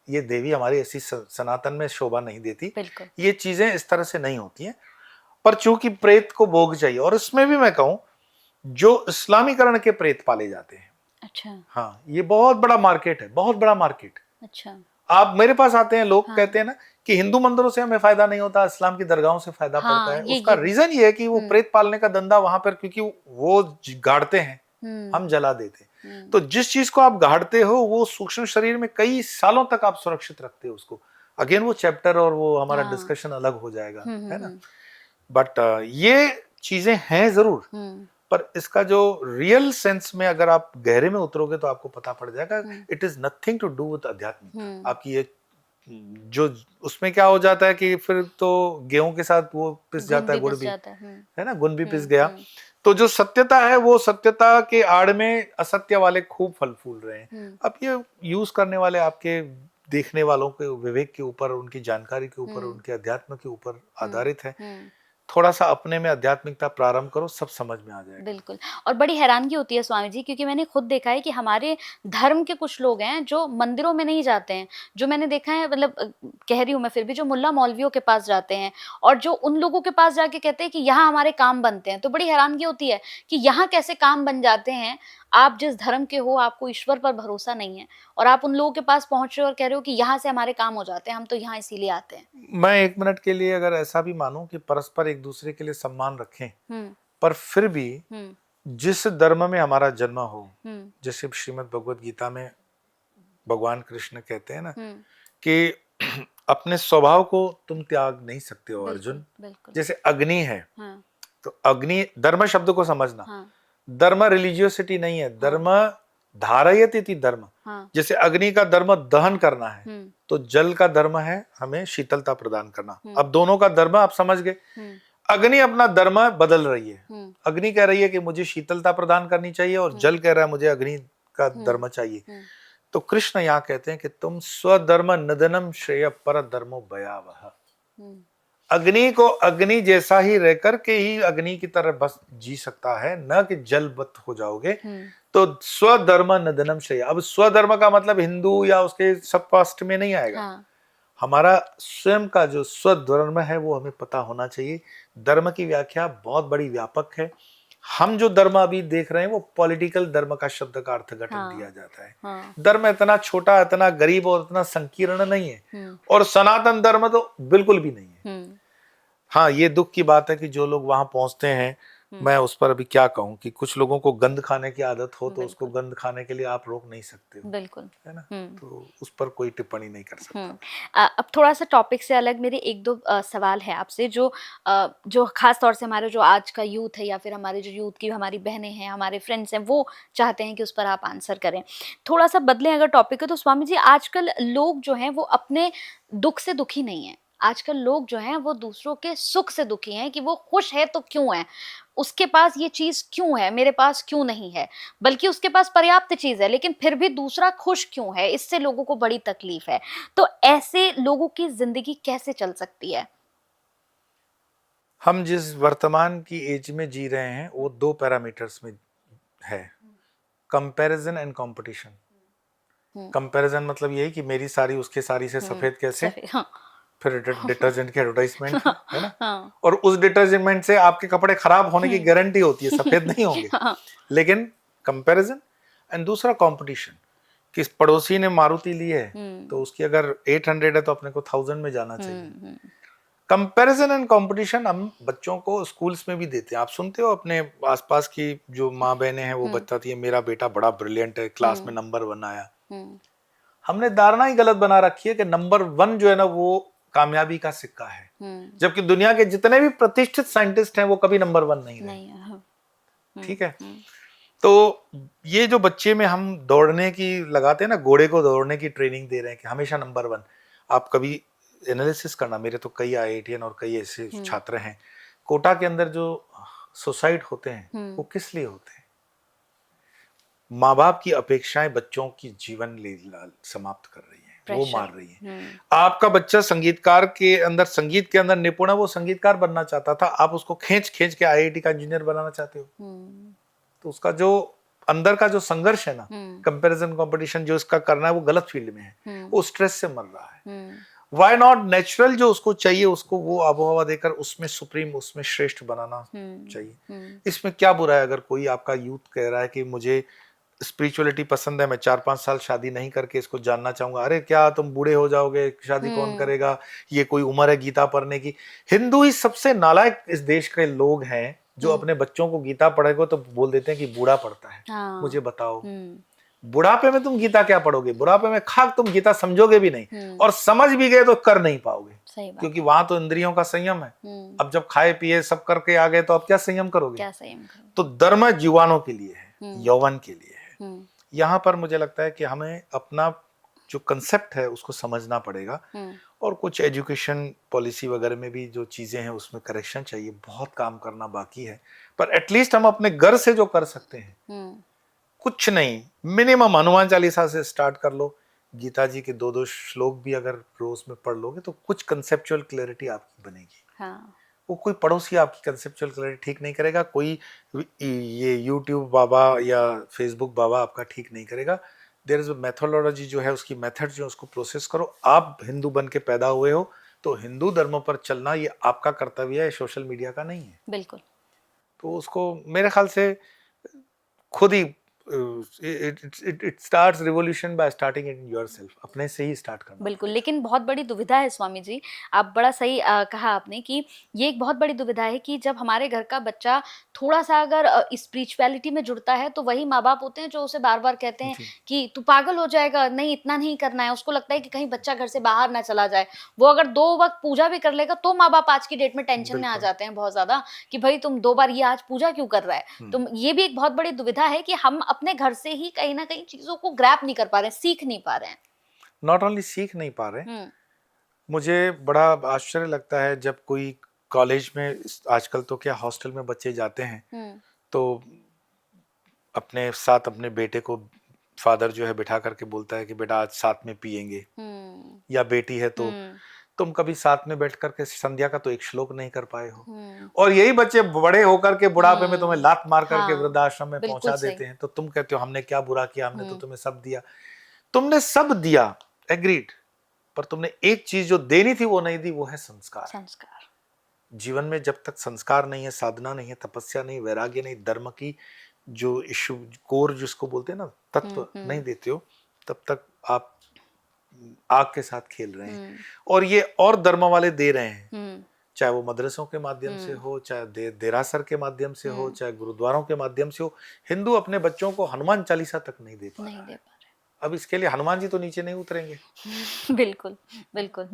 ये देवी हमारी ऐसी सनातन में शोभा नहीं देती। ये चीजें इस तरह से नहीं होती हैं। पर चूंकि प्रेत को भोग चाहिए, और इसमें भी मैं कहूं जो इस्लामीकरण के प्रेत पाले जाते हैं। अच्छा। हाँ, ये बहुत बड़ा मार्केट है, बहुत बड़ा मार्केट। अच्छा। आप मेरे पास आते हैं लोग, कहते हैं ना कि हिंदू मंदिरों से हमें फायदा नहीं होता, इस्लाम की दरगाहों से फायदा पड़ता है। उसका रीजन ये है कि वो प्रेत पालने का धंधा वहां पर, क्योंकि वो गाड़ते हैं, हम जला देते हैं। तो जिस चीज को आप गाड़ते हो वो सूक्ष्म शरीर में कई सालों तक आप सुरक्षित रखते हो उसको। अगेन वो चैप्टर और वो हमारा डिस्कशन अलग हो जाएगा, है ना। बट ये चीजें हैं जरूर, पर इसका जो रियल सेंस में अगर आप गहरे में उतरोगे तो आपको पता पड़ जाएगा, it is nothing to do with अध्यात्म। आपकी ये जो उसमें क्या हो जाता है कि फिर तो गेहूं के साथ वो पिस जाता है, गुड़ भी, है ना, गुण भी पिस गया। तो जो सत्यता है, वो सत्यता के आड़ में असत्य वाले खूब फल फूल रहे हैं। अब ये यूज करने वाले आपके देखने वालों के विवेक के ऊपर, उनकी जानकारी के ऊपर, उनके अध्यात्म के ऊपर आधारित है। थोड़ा सा अपने में आध्यात्मिकता प्रारंभ करो, सब समझ में आ जाएगा। बिल्कुल। और बड़ी हैरानगी होती है स्वामी जी, क्योंकि मैंने खुद देखा है कि हमारे धर्म के कुछ लोग हैं जो मंदिरों में नहीं जाते हैं, जो मैंने देखा है, मतलब कह रही हूँ मैं फिर भी, जो मुल्ला मौलवियों के पास जाते हैं और जो उन लोगों के पास जाके कहते हैं कि यहाँ हमारे काम बनते हैं। तो बड़ी हैरानगी होती है कि यहाँ कैसे काम बन जाते हैं। आप जिस धर्म के हो, आपको ईश्वर पर भरोसा नहीं है, और आप उन लोगों के पास पहुंच रहे हो और कह रहे हो कि यहाँ से हमारे काम हो जाते हैं, हम तो यहाँ इसीलिए आते हैं। मैं 1 मिनट के लिए अगर ऐसा भी मानूं कि परस्पर एक दूसरे के लिए सम्मान रखें, पर फिर भी जिस धर्म में हमारा जन्म हो, जैसे श्रीमद् भगवद गीता में भगवान कृष्ण कहते हैं ना कि अपने स्वभाव को तुम त्याग नहीं सकते हो अर्जुन। जैसे अग्नि है, तो अग्नि, धर्म शब्द को समझना, धर्म रिलीजियोसिटी नहीं है, धर्म धारयति धर्म। जैसे अग्नि का धर्म दहन करना है, तो जल का धर्म है हमें शीतलता प्रदान करना। अब दोनों का धर्म आप समझ गए। अग्नि अपना धर्म बदल रही है, अग्नि कह रही है कि मुझे शीतलता प्रदान करनी चाहिए, और जल कह रहा है मुझे अग्नि का धर्म चाहिए। तो कृष्ण यहाँ कहते हैं कि तुम स्वधर्म निधनम श्रेय पर धर्मो भयावह। अग्नि को अग्नि जैसा ही रह करके ही अग्नि की तरह बस जी सकता है, न कि जलवत हो जाओगे। तो स्वधर्म निधनम श्रेय। अब स्वधर्म का मतलब हिंदू या उसके सब कास्ट में नहीं आएगा। हमारा स्वयं का जो स्वधर्म है वो हमें पता होना चाहिए। धर्म की व्याख्या बहुत बड़ी व्यापक है। हम जो धर्म अभी देख रहे हैं वो पॉलिटिकल धर्म का शब्द का अर्थघटन दिया जाता है। धर्म इतना छोटा, इतना गरीब और इतना संकीर्ण नहीं है, और सनातन धर्म तो बिल्कुल भी नहीं है। हाँ, ये दुख की बात है कि जो लोग वहां पहुंचते हैं, मैं उस पर अभी क्या कहूं कि कुछ लोगों को गंद खाने की आदत हो तो उसको गंद खाने के लिए आप रोक नहीं सकते हो, बिल्कुल, है ना। तो उस पर कोई टिप्पणी नहीं कर सकता। अब थोड़ा सा टॉपिक से अलग मेरे एक दो सवाल है आपसे, जो खास तौर से हमारे जो आज का यूथ है, या फिर हमारे जो यूथ की हमारी बहनें हैं, हमारे फ्रेंड्स हैं, वो चाहते हैं कि उस पर आप आंसर करें। थोड़ा सा बदलें अगर टॉपिक है तो स्वामी जी, आजकल लोग जो हैं वो अपने दुख से दुखी नहीं है। आजकल लोग जो हैं वो दूसरों के सुख से दुखी हैं कि वो खुश है तो क्यों है, उसके पास ये चीज क्यों है, मेरे पास क्यों नहीं है। बल्कि उसके पास पर्याप्त चीज है लेकिन फिर भी दूसरा खुश क्यों है, इससे लोगों को बड़ी तकलीफ है। तो ऐसे लोगों की जिंदगी कैसे चल सकती है? हम जिस वर्तमान की एज में जी रहे हैं वो दो पैरामीटर्स में है, कंपैरिजन एंड कंपटीशन। कंपैरिजन मतलब यही कि मेरी साड़ी उसके साड़ी से सफेद कैसे, हाँ। फिर डिटर्जेंट की एडवर्टाइजमेंट है ना, हाँ। और उस डिटर्जेंट से आपके कपड़े खराब होने की गारंटी होती है, सफेद नहीं होंगे। हाँ। लेकिन कंपैरिजन एंड दूसरा कंपटीशन, कि पड़ोसी ने मारुति ली है तो उसकी अगर 800 है तो अपने को 1000 में जाना चाहिए। कंपैरिजन एंड कंपटीशन हम बच्चों को स्कूल्स में भी देते हैं। आप सुनते हो अपने आसपास की जो माँ बहनें हैं वो बताती है मेरा बेटा बड़ा ब्रिलियंट है, क्लास में नंबर 1 आया। हमने धारणा ही गलत बना रखी है कि नंबर 1 जो है ना वो कामयाबी का सिक्का है, जबकि दुनिया के जितने भी प्रतिष्ठित साइंटिस्ट हैं वो कभी नंबर 1 नहीं रहे। ठीक है, तो ये जो बच्चे में हम दौड़ने की लगाते हैं ना, घोड़े को दौड़ने की ट्रेनिंग दे रहे हैं कि हमेशा नंबर 1। आप कभी एनालिसिस करना, मेरे तो कई IITian और कई ऐसे छात्र हैं, कोटा के अंदर जो सुसाइड होते हैं वो किस लिए होते हैं? माँ बाप की अपेक्षाएं बच्चों की जीवन लीला समाप्त कर रही है, वो मार रही है। आपका बच्चा संगीतकार के अंदर, संगीत के अंदर निपुण है, वो संगीतकार बनना चाहता था, आप उसको खींच खींच के IIT का इंजीनियर बनाना चाहते हो। तो उसका जो अंदर का जो संघर्ष है ना, कंपैरिजन कंपटीशन जो इसका करना है वो गलत फील्ड में है, वो स्ट्रेस से मर रहा है। वाई नॉट नेचुरल जो उसको चाहिए उसको वो आबोहवा देकर उसमें सुप्रीम, उसमें श्रेष्ठ बनाना चाहिए। इसमें क्या बुरा है अगर कोई आपका यूथ कह रहा है कि मुझे स्पिरिचुअलिटी पसंद है, मैं 4-5 साल शादी नहीं करके इसको जानना चाहूंगा। अरे क्या तुम बूढ़े हो जाओगे, शादी कौन करेगा, ये कोई उम्र है गीता पढ़ने की? हिंदू ही सबसे नालायक इस देश के लोग हैं जो अपने बच्चों को गीता पढ़ेगा तो बोल देते हैं कि बूढ़ा पढ़ता है। मुझे बताओ बुढ़ापे में तुम गीता क्या पढ़ोगे? बुढ़ापे में खाक तुम गीता समझोगे भी नहीं, और समझ भी गए तो कर नहीं पाओगे, क्योंकि वहां तो इंद्रियों का संयम है। अब जब खाए पिए सब करके आ गए तो अब क्या संयम करोगे? क्या संयम करोगे? तो धर्म युवानों के लिए है, यौवन के लिए है। यहाँ पर मुझे लगता है कि हमें अपना जो कंसेप्ट है उसको समझना पड़ेगा, और कुछ एजुकेशन पॉलिसी वगैरह में भी जो चीजें हैं उसमें करेक्शन चाहिए। बहुत काम करना बाकी है, पर एटलीस्ट हम अपने घर से जो कर सकते हैं, कुछ नहीं, मिनिमम हनुमान चालीसा से स्टार्ट कर लो। गीता जी के 2-2 श्लोक भी अगर रोज में पढ़ लोगे तो कुछ कंसेप्चुअल क्लैरिटी आपकी बनेगी। वो कोई पड़ोसी आपकी कंसेप्चुअल क्लैरिटी ठीक नहीं करेगा, कोई ये यूट्यूब बाबा या फेसबुक बाबा आपका ठीक नहीं करेगा। देयर इज अ मेथोडोलॉजी जो है, उसकी मेथड जो उसको प्रोसेस करो। आप हिंदू बन के पैदा हुए हो तो हिंदू धर्म पर चलना ये आपका कर्तव्य है, सोशल मीडिया का नहीं है। बिल्कुल। तो उसको मेरे ख्याल से खुद ही it starts revolution by starting it yourself, अपने से ही स्टार्ट करना। बिल्कुल, लेकिन बहुत बड़ी दुविधा है स्वामी जी, आप बड़ा सही कहा आपने कि ये एक बहुत बड़ी दुविधा है कि जब हमारे घर का बच्चा थोड़ा सा अगर स्पिरिचुअलिटी में जुड़ता है तो वही माँ बाप होते हैं जो उसे बार बार कहते हैं कि तू पागल हो जाएगा, नहीं इतना नहीं करना है। उसको लगता है कि कहीं बच्चा घर से बाहर ना चला जाए। वो अगर 2 वक्त पूजा भी कर लेगा तो माँ बाप आज की डेट में टेंशन में आ जाते हैं बहुत ज्यादा कि भाई तुम 2 बार ये आज पूजा क्यों कर रहा है। तो ये भी एक बहुत बड़ी दुविधा है कि हम अपने घर से ही कहीं ना कहीं चीजों को ग्रैप नहीं कर पा रहे हैं, सीख नहीं पा रहे हैं। नॉट ओनली सीख नहीं पा रहे, मुझे बड़ा आश्चर्य लगता है जब कोई कॉलेज में, आजकल तो क्या हॉस्टल में बच्चे जाते हैं तो अपने साथ अपने बेटे को फादर जो है बिठा करके बोलता है कि बेटा आज साथ में पिएंगे, या बेटी है तो तुम कभी साथ में बैठ करके संध्या का तो एक श्लोक नहीं कर पाए हो। और यही बच्चे बड़े होकर के बुढ़ापे में तुम्हें लात मार करके वृद्धाश्रम में पहुंचा देते हैं। तो तुम कहते हो हमने क्या बुरा किया, हमने तो तुम्हें सब दिया। तुमने सब दिया, एग्रीड, पर तुमने एक चीज जो देनी थी वो नहीं दी, वो है संस्कार। जीवन में जब तक संस्कार नहीं है, साधना नहीं है, तपस्या नहीं, वैराग्य नहीं, धर्म की जो इशू कोर जिसको बोलते हैं ना, तत्व नहीं देते हो, तब तक आप आग के साथ खेल रहे हैं। और ये और धर्म वाले दे रहे हैं, चाहे वो मदरसों के माध्यम से हो, चाहे देरासर के माध्यम से हो, चाहे गुरुद्वारों के माध्यम से हो। हिंदू अपने बच्चों को हनुमान चालीसा तक नहीं दे पा रहे। अब इसके लिए हनुमान जी तो नीचे नहीं उतरेंगे। बिल्कुल, बिल्कुल।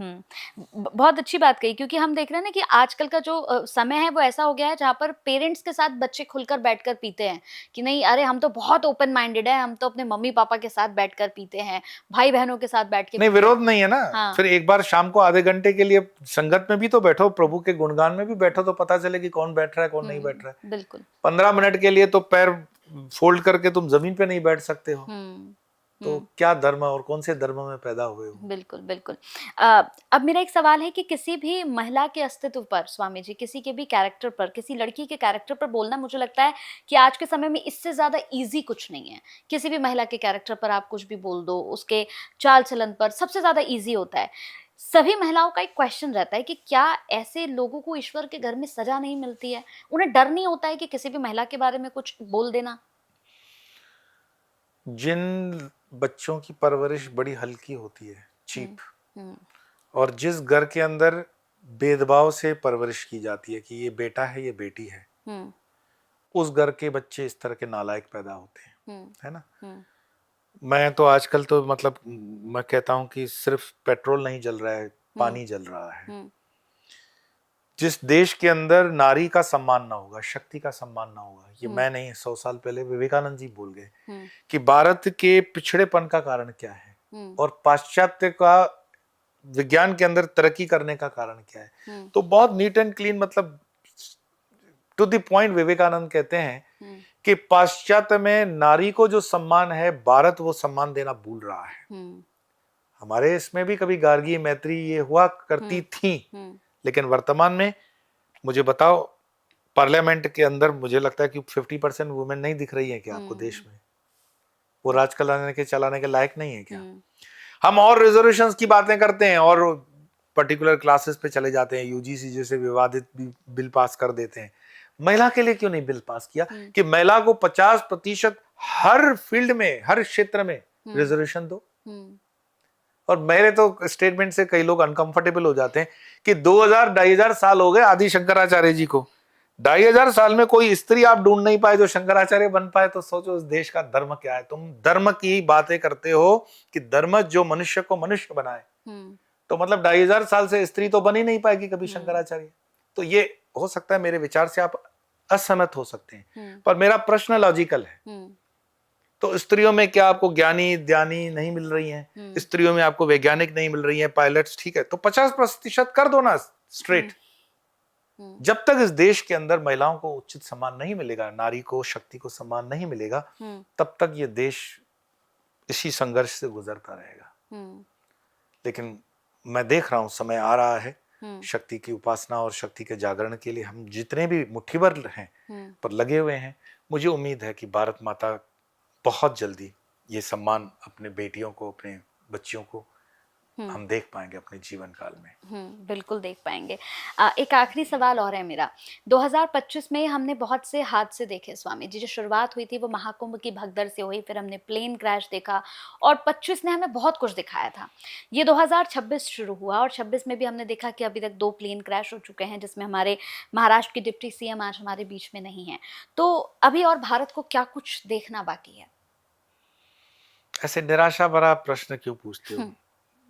बहुत अच्छी बात कही, क्योंकि हम देख रहे हैं ना कि आजकल का जो समय है वो ऐसा हो गया है जहाँ पर पेरेंट्स के साथ बच्चे खुलकर बैठकर पीते हैं कि नहीं, अरे हम तो बहुत ओपन माइंडेड है, हम तो अपने मम्मी-पापा के साथ बैठकर पीते हैं, भाई-बहनों के साथ बैठ के नहीं, पीते हैं। विरोध नहीं है ना। हाँ। फिर एक बार शाम को आधे घंटे के लिए संगत में भी तो बैठो, प्रभु के गुणगान में भी बैठो, तो पता चले कि कौन बैठ रहा है कौन नहीं बैठ रहा है। बिल्कुल। 15 मिनट के लिए तो पैर फोल्ड करके तुम जमीन पे नहीं बैठ सकते हो। तो क्या धर्म और कौन से धर्म में पैदा हुए हो? बिल्कुल, बिल्कुल। अब मेरा एक सवाल है कि किसी भी महिला के अस्तित्व पर स्वामी जी, किसी के भी कैरेक्टर पर, किसी लड़की के कैरेक्टर पर बोलना, मुझे लगता है कि आज के समय में इससे ज़्यादा ईज़ी कुछ नहीं है। किसी भी महिला के कैरेक्टर पर आप कुछ भी बोल दो, उसके चाल-चलन पर सबसे ज़्यादा ईज़ी होता है। सभी महिलाओं का एक क्वेश्चन रहता है कि क्या ऐसे लोगों को ईश्वर के घर में सज़ा नहीं मिलती है? उन्हें डर नहीं होता है कि किसी भी महिला के बारे में कुछ बोल देना? जिन बच्चों की परवरिश बड़ी हल्की होती है, चीप, हुँ, और जिस घर के अंदर भेदभाव से परवरिश की जाती है कि ये बेटा है ये बेटी है, हुँ, उस घर के बच्चे इस तरह के नालायक पैदा होते हैं, हुँ, है ना। हुँ, मैं तो आजकल तो मतलब मैं कहता हूं कि सिर्फ पेट्रोल नहीं जल रहा है, हुँ, पानी जल रहा है। हुँ, जिस देश के अंदर नारी का सम्मान ना होगा, शक्ति का सम्मान ना होगा, ये हुँ, मैं नहीं, 100 साल पहले विवेकानंद जी बोल गए हुँ, कि भारत के पिछड़ेपन का कारण क्या है हुँ, और पाश्चात्य का विज्ञान के अंदर तरक्की करने का कारण क्या है। हुँ, तो बहुत नीट एंड क्लीन, मतलब टू द पॉइंट विवेकानंद कहते हैं हुँ, कि पाश्चात्य में नारी को जो सम्मान है, भारत वो सम्मान देना भूल रहा है। हुँ, हमारे इसमें भी कभी गार्गी मैत्री ये हुआ करती थी, हुँ, लेकिन वर्तमान में मुझे बताओ, पार्लियामेंट के अंदर मुझे लगता है कि 50% वुमेन नहीं दिख रही है क्या आपको देश में? वो राज चलाने के लायक नहीं है क्या? हुँ, हम और रिजर्वेशंस की बातें करते हैं और पर्टिकुलर क्लासेस पे चले जाते हैं, यूजीसी जैसे विवादित भी बिल पास कर देते हैं। महिला के लिए क्यों नहीं बिल पास किया हुँ, कि महिला को 50% हर फील्ड में, हर क्षेत्र में हुँ, रिजर्वेशन दो? हुँ, और मेरे तो स्टेटमेंट से कई लोग अनकंफर्टेबल हो जाते हैं कि 2000 2500 साल हो गए आदि शंकराचार्य जी को, 2500 साल में कोई स्त्री आप ढूंढ नहीं पाए जो शंकराचार्य बन पाए। तो सोचो उस देश का धर्म क्या है। तुम धर्म की बातें करते हो कि धर्म जो मनुष्य को मनुष्य बनाए, हुँ, तो मतलब 2500 साल से स्त्री तो बन ही नहीं पाएगी कभी शंकराचार्य। तो ये हो सकता है मेरे विचार से आप असहमत हो सकते हैं, पर मेरा प्रश्न लॉजिकल है। हुँ, तो स्त्रियों में क्या आपको ज्ञानी ध्यानी नहीं मिल रही हैं? स्त्रियों में आपको वैज्ञानिक नहीं मिल रही हैं, पायलट्स, ठीक है, तो 50% कर दो ना स्ट्रेट। हुँ, जब तक इस देश के अंदर महिलाओं को उचित सम्मान नहीं मिलेगा, नारी को, शक्ति को सम्मान नहीं मिलेगा, हुँ, तब तक ये देश इसी संघर्ष से गुजरता रहेगा। हुँ, लेकिन मैं देख रहा हूं समय आ रहा है, हुँ, शक्ति की उपासना और शक्ति के जागरण के लिए हम जितने भी मुट्ठीभर हैं हुँ, पर लगे हुए हैं, मुझे उम्मीद है कि भारत माता बहुत जल्दी ये सम्मान अपने बेटियों को, अपने बच्चियों को हम देख पाएंगे अपने जीवन काल में। बिल्कुल देख पाएँगे। एक आखिरी सवाल और है मेरा। 2025 में हमने बहुत से हादसे देखे स्वामी जी। जो शुरुआत हुई थी वो महाकुंभ की भगदड़ से हुई, फिर हमने प्लेन क्रैश देखा और 25 ने हमें बहुत कुछ दिखाया था। ये 2026 शुरू हुआ और 26 में भी हमने देखा कि अभी तक 2 प्लेन क्रैश हो चुके हैं, जिसमें हमारे महाराष्ट्र की डिप्टी सीएम आज हमारे बीच में नहीं हैं। तो अभी और भारत को क्या कुछ देखना बाकी है? ऐसे निराशा भरा प्रश्न क्यों पूछते हो? हुँ,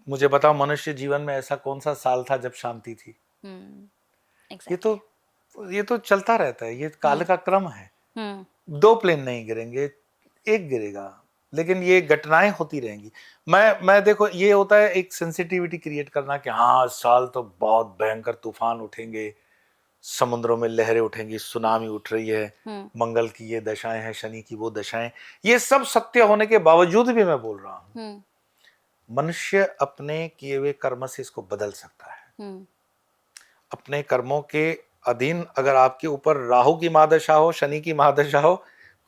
मुझे बताओ, मनुष्य जीवन में ऐसा कौन सा साल था जब शांति थी? हुँ, ये एग्ज़ैक्टली। तो ये तो चलता रहता है, ये काल हुँ, का क्रम है। हुँ, 2 प्लेन नहीं गिरेंगे, एक गिरेगा, लेकिन ये घटनाएं होती रहेंगी। मैं देखो, ये होता है एक सेंसिटिविटी क्रिएट करना कि हाँ, इस साल तो बहुत भयंकर तूफान उठेंगे, समुद्रों में लहरें उठेंगी, सुनामी उठ रही है, हुँ, मंगल की ये दशाएं हैं, शनि की वो दशाएं। ये सब सत्य होने के बावजूद भी मैं बोल रहा हूं, हुँ, मनुष्य अपने किए हुए कर्म से इसको बदल सकता है। हुँ, अपने कर्मों के अधीन अगर आपके ऊपर राहु की महादशा हो, शनि की महादशा हो,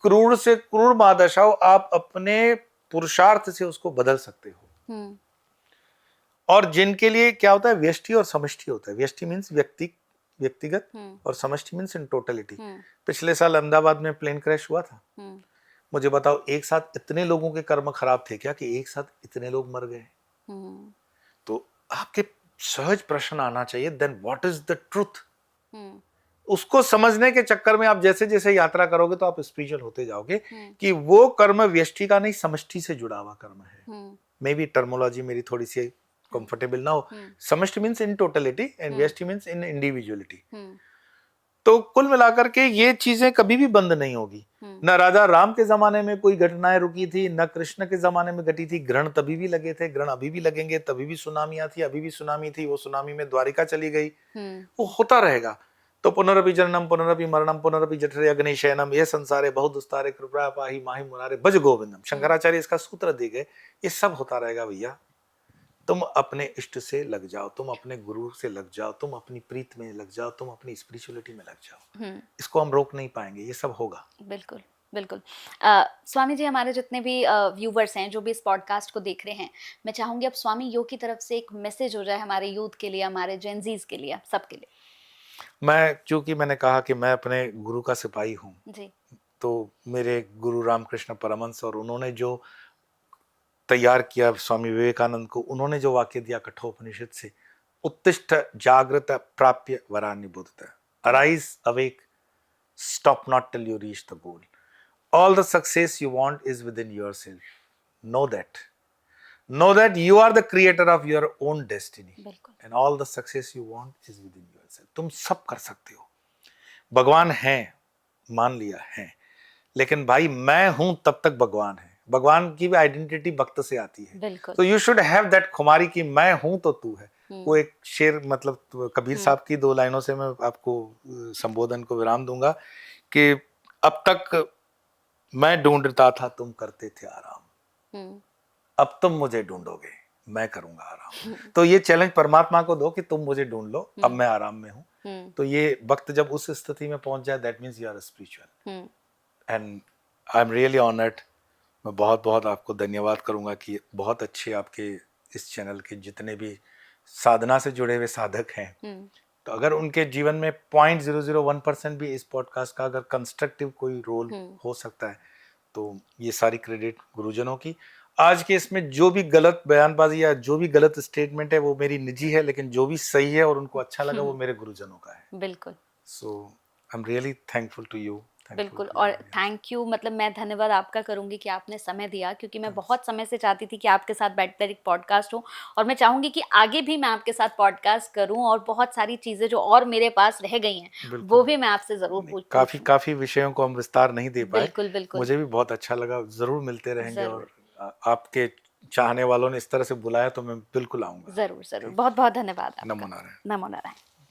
क्रूर से क्रूर महादशा हो, आप अपने पुरुषार्थ से उसको बदल सकते हो। हुँ, और जिनके लिए क्या होता है, व्यष्टि और समष्टि होता है। व्यष्टि मीन्स व्यक्तिगत, हुँ, और समष्टि मीन्स इन टोटलिटी। हुँ, पिछले साल अहमदाबाद में प्लेन क्रैश हुआ था। हुँ, मुझे बताओ, एक साथ इतने लोगों के कर्म खराब थे क्या कि एक साथ इतने लोग मर गए? हुँ, तो आपके सहज प्रश्न आना चाहिए, then what is the truth? Hmm, उसको समझने के चक्कर में आप जैसे जैसे यात्रा करोगे तो आप स्पिरिचुअल होते जाओगे कि वो कर्म व्यष्टि का नहीं, समष्टि से जुड़ा हुआ कर्म है। मे बी टर्मोलॉजी मेरी थोड़ी सी कंफर्टेबल ना हो। समष्टि मीन्स इन टोटलिटी एंड व्यष्टि मीन्स इन इंडिविजुअलिटी। तो कुल मिलाकर के ये चीजें कभी भी बंद नहीं होगी। न राजा राम के जमाने में कोई घटनाएं रुकी थी, न कृष्ण के जमाने में घटी थी। ग्रहण तभी भी लगे थे, ग्रहण अभी भी लगेंगे, तभी भी सुनामियां थी, अभी भी सुनामी थी। वो सुनामी में द्वारिका चली गई, वो होता रहेगा। तो पुनरपि जननम पुनरपि मरणम पुनरपि जठरे अग्निशयनम ये संसारे बहुत दुस्तारे कृपया पाहि माहि मुरारे भज गोविंदम। शंकराचार्य इसका सूत्र दे गए। ये सब होता रहेगा भैया। तुम अपने इष्ट से लग जाओ, तुम अपने गुरु से लग जाओ, तुम अपनी प्रीत में लग जाओ, तुम अपनी स्पिरिचुअलिटी में लग जाओ। इसको हम रोक नहीं पाएंगे, ये सब होगा। बिल्कुल बिल्कुल। स्वामी जी, हमारे जितने भी व्यूवर्स हैं जो भी इस पॉडकास्ट को देख रहे हैं, मैं चाहूंगी अब स्वामी योग की तरफ से एक मैसेज हो जाए हमारे यूथ के लिए, हमारे जेनजीज के लिए, सबके लिए। चूंकि मैंने कहा कि मैं अपने गुरु का सिपाही हूँ जी। तो मेरे गुरु रामकृष्ण परमहंस और उन्होंने जो तैयार किया स्वामी विवेकानंद को, उन्होंने जो वाक्य दिया कठोपनिषद से, उत्तिष्ठ जागृत प्राप्य वरान्य बुद्धता, arise awake stop not till you reach the goal, all the success you want is within yourself. Know that you are the creator of your own destiny and all the success you want is within yourself. तुम सब कर सकते हो। भगवान है, मान लिया है, लेकिन भाई मैं हूं तब तक भगवान है। भगवान की भी आइडेंटिटी भक्त से आती है। तो यू शुड हैव दैट खुमारी की मैं हूं तो तू है। वो एक शेर, मतलब कबीर साहब की 2 लाइनों से मैं आपको संबोधन को विराम दूंगा कि अब तक मैं ढूंढता था तुम करते थे आराम, अब तुम मुझे ढूंढोगे मैं करूंगा आराम। तो ये चैलेंज परमात्मा को दो कि तुम मुझे ढूंढ लो, अब मैं आराम में हूं। तो ये वक्त जब उस स्थिति में पहुंच जाए, that means you are spiritual and I am really honoured. मैं बहुत बहुत आपको धन्यवाद करूंगा कि बहुत अच्छे आपके इस चैनल के जितने भी साधना से जुड़े हुए साधक हैं, तो अगर उनके जीवन में 0.001% भी इस पॉडकास्ट का अगर कंस्ट्रक्टिव कोई रोल हो सकता है तो ये सारी क्रेडिट गुरुजनों की। आज के इसमें जो भी गलत बयानबाजी या जो भी गलत स्टेटमेंट है वो मेरी निजी है, लेकिन जो भी सही है और उनको अच्छा लगा वो मेरे गुरुजनों का है। बिल्कुल। So I am really thankful to you. बिल्कुल, और थैंक यू, मतलब मैं धन्यवाद आपका करूंगी कि आपने समय दिया, क्योंकि मैं बहुत समय से चाहती थी कि आपके साथ बैठकर एक पॉडकास्ट हो, और मैं चाहूंगी कि आगे भी मैं आपके साथ पॉडकास्ट करूं और बहुत सारी चीजें जो और मेरे पास रह गई हैं वो भी मैं आपसे जरूर पूछूं। काफी विषयों को हम विस्तार नहीं दे पाए। बिल्कुल। मुझे भी बहुत अच्छा लगा, जरूर मिलते रहेंगे। और आपके चाहने वालों ने इस तरह से बुलाया तो मैं बिल्कुल आऊंगा। जरूर। बहुत बहुत धन्यवाद आपका। नमो नारायण। नमो नारायण।